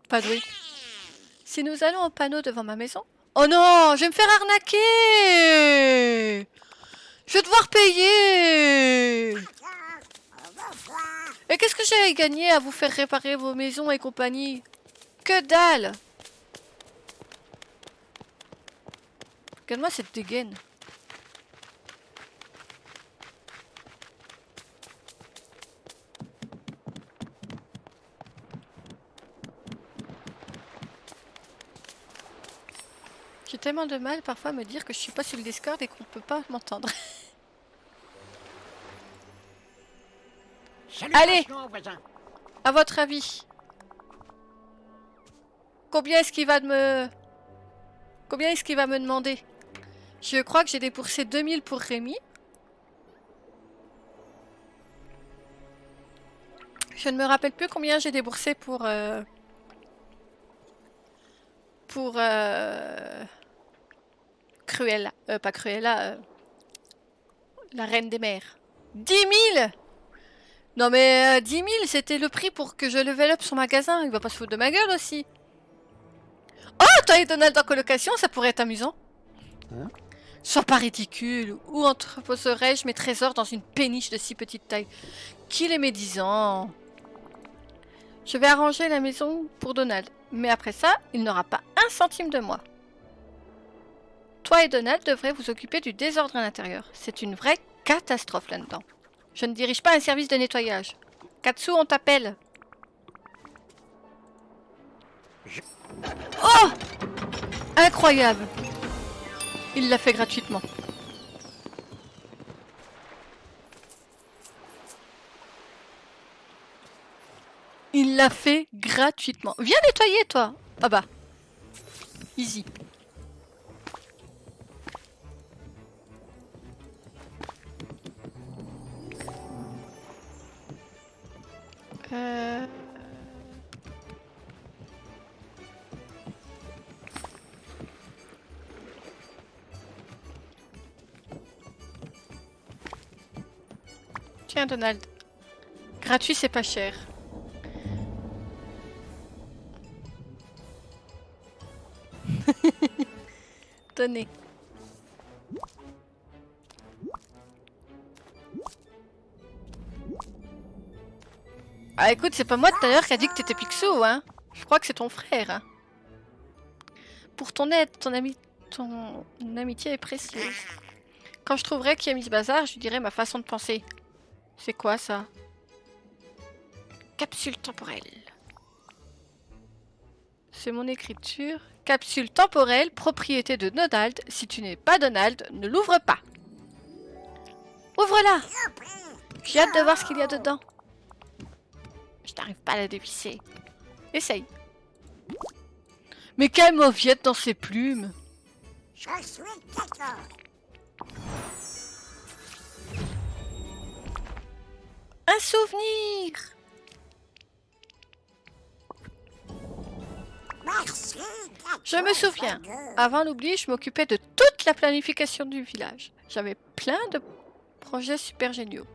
Pas doué. Si nous allons au panneau devant ma maison... Oh non, je vais me faire arnaquer! Je vais devoir payer! Et qu'est-ce que j'ai gagné à vous faire réparer vos maisons et compagnie? Que dalle! Regarde-moi cette dégaine. J'ai tellement de mal parfois à me dire que je suis pas sur le Discord et qu'on peut pas m'entendre. Allez! Voisin. À votre avis, combien est-ce qu'il va me demander? Je crois que j'ai déboursé 2000 pour Rémi. Je ne me rappelle plus combien j'ai déboursé pour Cruella. Pas Cruella, la Reine des Mers. 10 000! Non mais 10 000, c'était le prix pour que je level up son magasin. Il va pas se foutre de ma gueule aussi. Oh, toi et Donald en colocation, ça pourrait être amusant. Hein? Sois pas ridicule. Où entreposerais-je mes trésors dans une péniche de si petite taille? Qu'il est médisant. Je vais arranger la maison pour Donald. Mais après ça, il n'aura pas un centime de moi. Toi et Donald devrez vous occuper du désordre à l'intérieur. C'est une vraie catastrophe là-dedans. Je ne dirige pas un service de nettoyage. Katsu, on t'appelle. Oh! Incroyable! Il l'a fait gratuitement. Il l'a fait gratuitement. Viens nettoyer, toi! Ah bah. Easy. Tiens, Donald. Gratuit, c'est pas cher. Tenez. Ah écoute, c'est pas moi tout à l'heure qui a dit que t'étais Picsou, hein. Je crois que c'est ton frère. Hein. Pour ton aide, ton amitié est précieuse. Quand je trouverai qui a mis ce bazar, je lui dirai ma façon de penser. C'est quoi ça? Capsule temporelle. C'est mon écriture. Capsule temporelle, propriété de Donald. Si tu n'es pas Donald, ne l'ouvre pas. Ouvre-la! J'ai hâte de voir ce qu'il y a dedans. Je n'arrive pas à la dévisser. Essaye. Mais quelle mauviette dans ses plumes! Je suis d'accord. Un souvenir! Merci. Je me souviens. Avant l'oubli, je m'occupais de toute la planification du village. J'avais plein de projets super géniaux.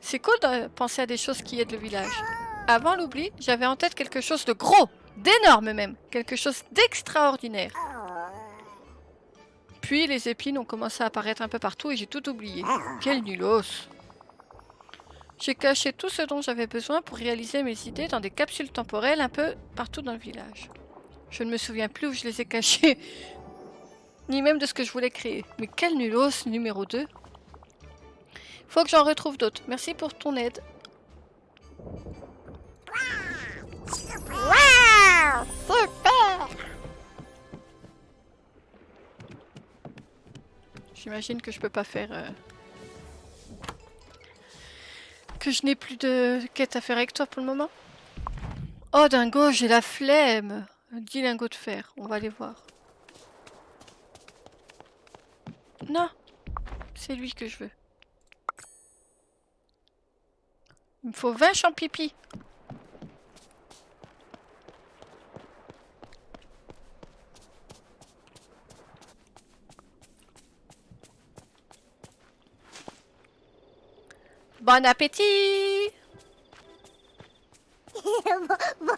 C'est cool de penser à des choses qui aident le village. Avant l'oubli, j'avais en tête quelque chose de gros, d'énorme même, quelque chose d'extraordinaire. Puis les épines ont commencé à apparaître un peu partout et j'ai tout oublié. Quel nulos! J'ai caché tout ce dont j'avais besoin pour réaliser mes idées dans des capsules temporelles un peu partout dans le village. Je ne me souviens plus où je les ai cachées, ni même de ce que je voulais créer. Mais quel nulos numéro 2! Faut que j'en retrouve d'autres. Merci pour ton aide. Wow, super. J'imagine que je peux pas faire... Que je n'ai plus de quête à faire avec toi pour le moment. Oh dingo, j'ai la flemme. 10 lingots de fer, on va aller voir. Non, c'est lui que je veux. Il me faut 20 champipi. Bon appétit! Oui.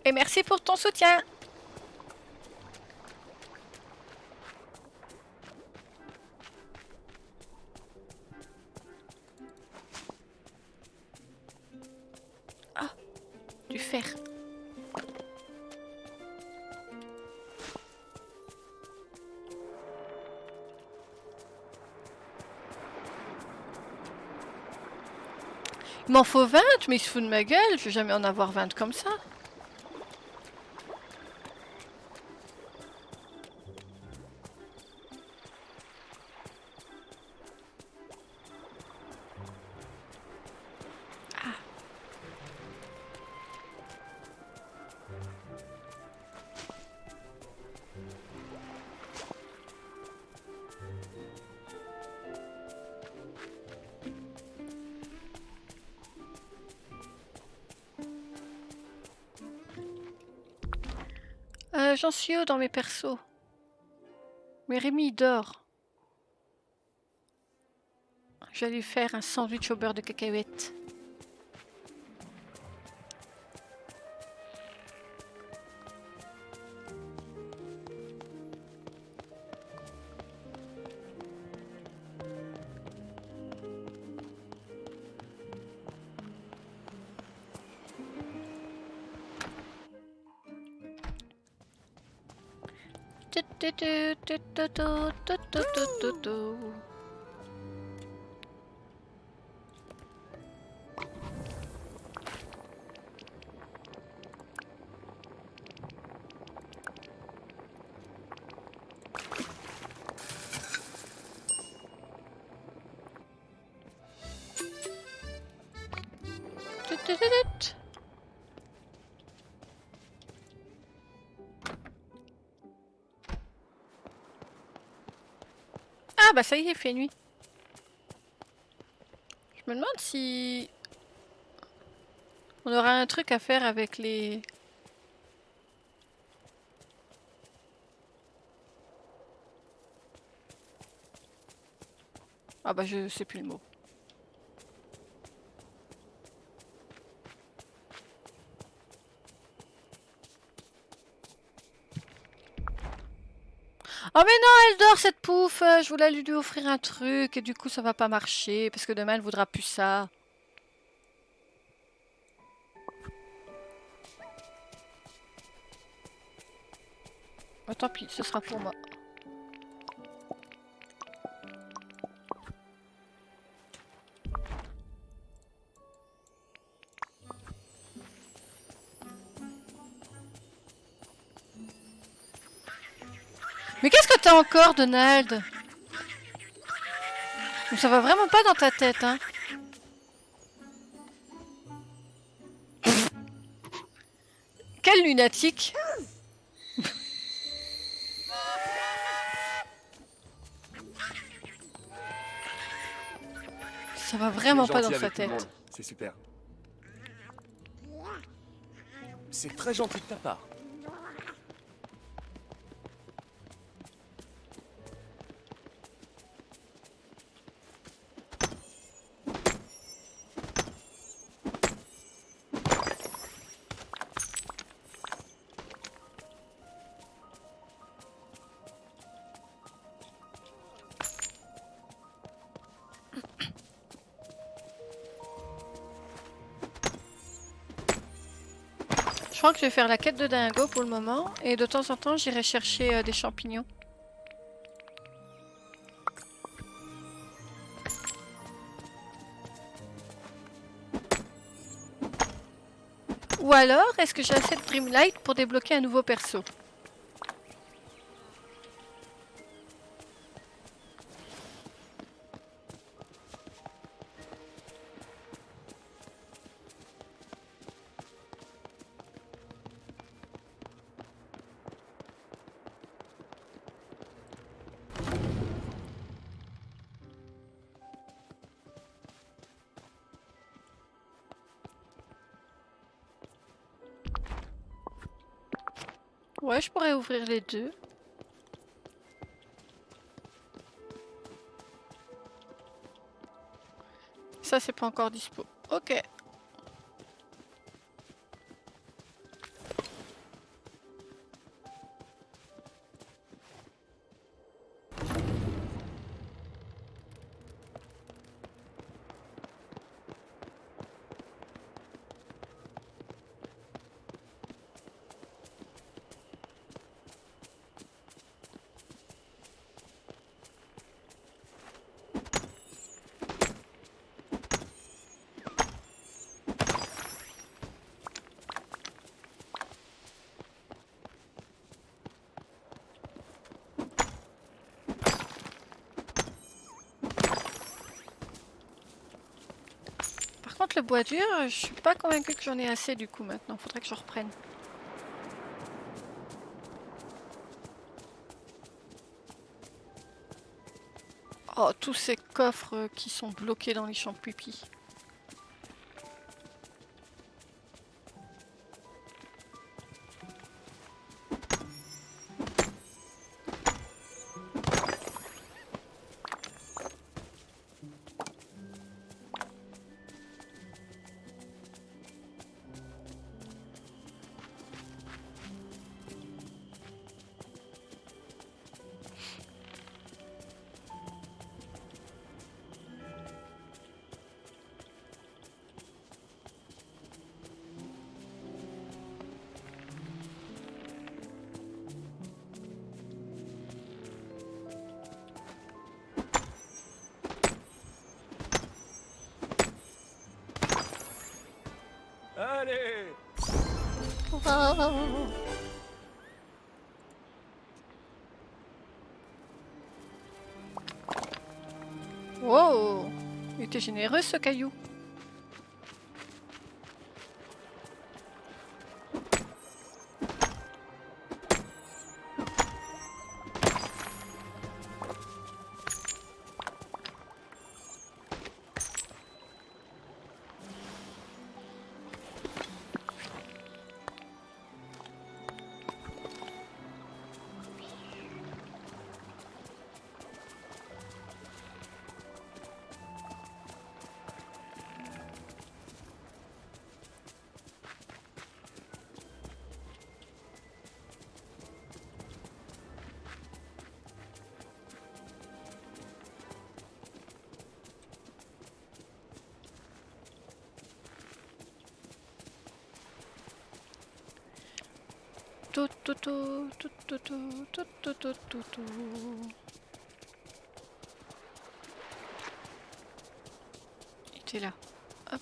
Et merci pour ton soutien. Ah, du fer. Il m'en faut 20, mais il se fout de ma gueule. Je vais jamais en avoir 20 comme ça. j'en suis où dans mes persos? Mais Rémi il dort. Je vais lui faire un sandwich au beurre de cacahuète. Ah bah ça y est, il fait nuit. Je me demande si on aura un truc à faire avec les... Ah bah je sais plus le mot. Oh mais non, elle dort cette pouffe. Je voulais lui offrir un truc et du coup ça va pas marcher parce que demain elle voudra plus ça. Oh, tant pis, ce sera pour moi. Mais qu'est-ce que t'as encore, Donald? Ça va vraiment pas dans ta tête, hein. Quel lunatique! Ça va vraiment pas dans sa tête. C'est super. C'est très gentil de ta part. Je crois que je vais faire la quête de Dingo pour le moment et de temps en temps j'irai chercher des champignons. Ou alors, est-ce que j'ai assez de Dreamlight pour débloquer un nouveau perso? Ouais, je pourrais ouvrir les deux. Ça, c'est pas encore dispo. Ok. Par contre, le bois dur, je suis pas convaincue que j'en ai assez du coup maintenant. Faudrait que je reprenne. Oh, tous ces coffres qui sont bloqués dans les champs de pupilles. Allez! Wow! Il était généreux ce caillou. Tout, tout, tout, tout, tout, tout, tout, tout, tout, tout, tout. Il était là. Hop.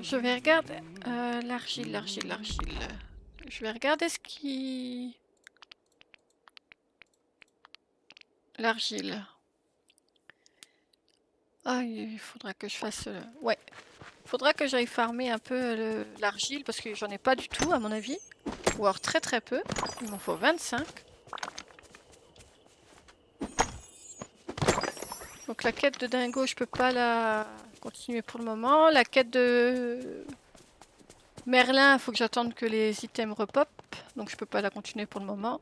Je vais regarder l'argile. Je vais regarder ce qui... L'argile. Ah, il faudra que je fasse... Ouais. Il faudra que j'aille farmer un peu l'argile parce que j'en ai pas du tout à mon avis. Ou alors très très peu. Il m'en faut 25. Donc la quête de dingo, je peux pas la continuer pour le moment. La quête de Merlin, il faut que j'attende que les items repop. Donc je peux pas la continuer pour le moment.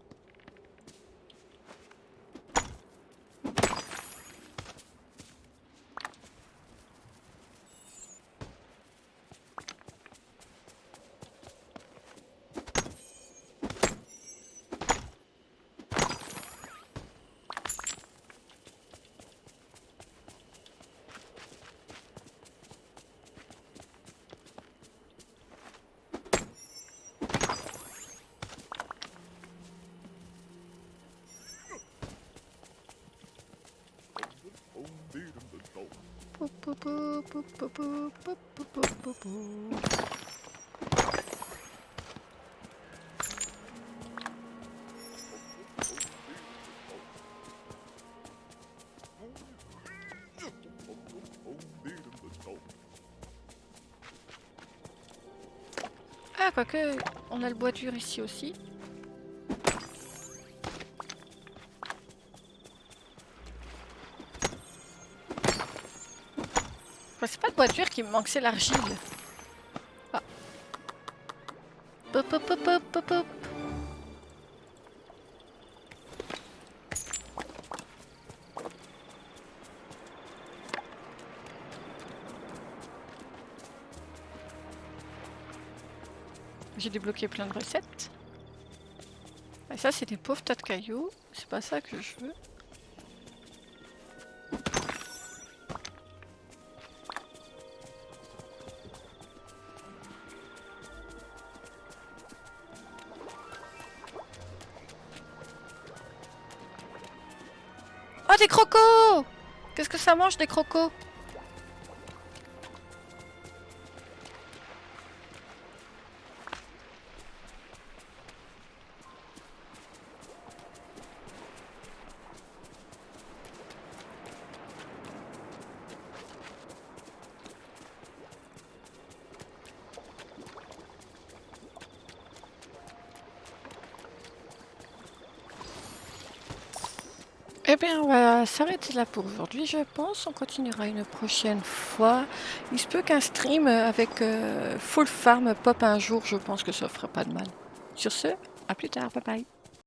Ah, quoique, on a le bois dur ici aussi. Enfin, c'est pas le bois dur qui me manque, c'est l'argile. Ah. Pop, pop, pop, pop, pop, pop. J'ai débloqué plein de recettes. Et ça, c'est des pauvres tas de cailloux. C'est pas ça que je veux. Oh, des crocos! Qu'est-ce que ça mange, des crocos? Eh bien, on va s'arrêter là pour aujourd'hui, je pense. On continuera une prochaine fois. Il se peut qu'un stream avec Full Farm pop un jour. Je pense que ça ferait pas de mal. Sur ce, à plus tard. Bye bye.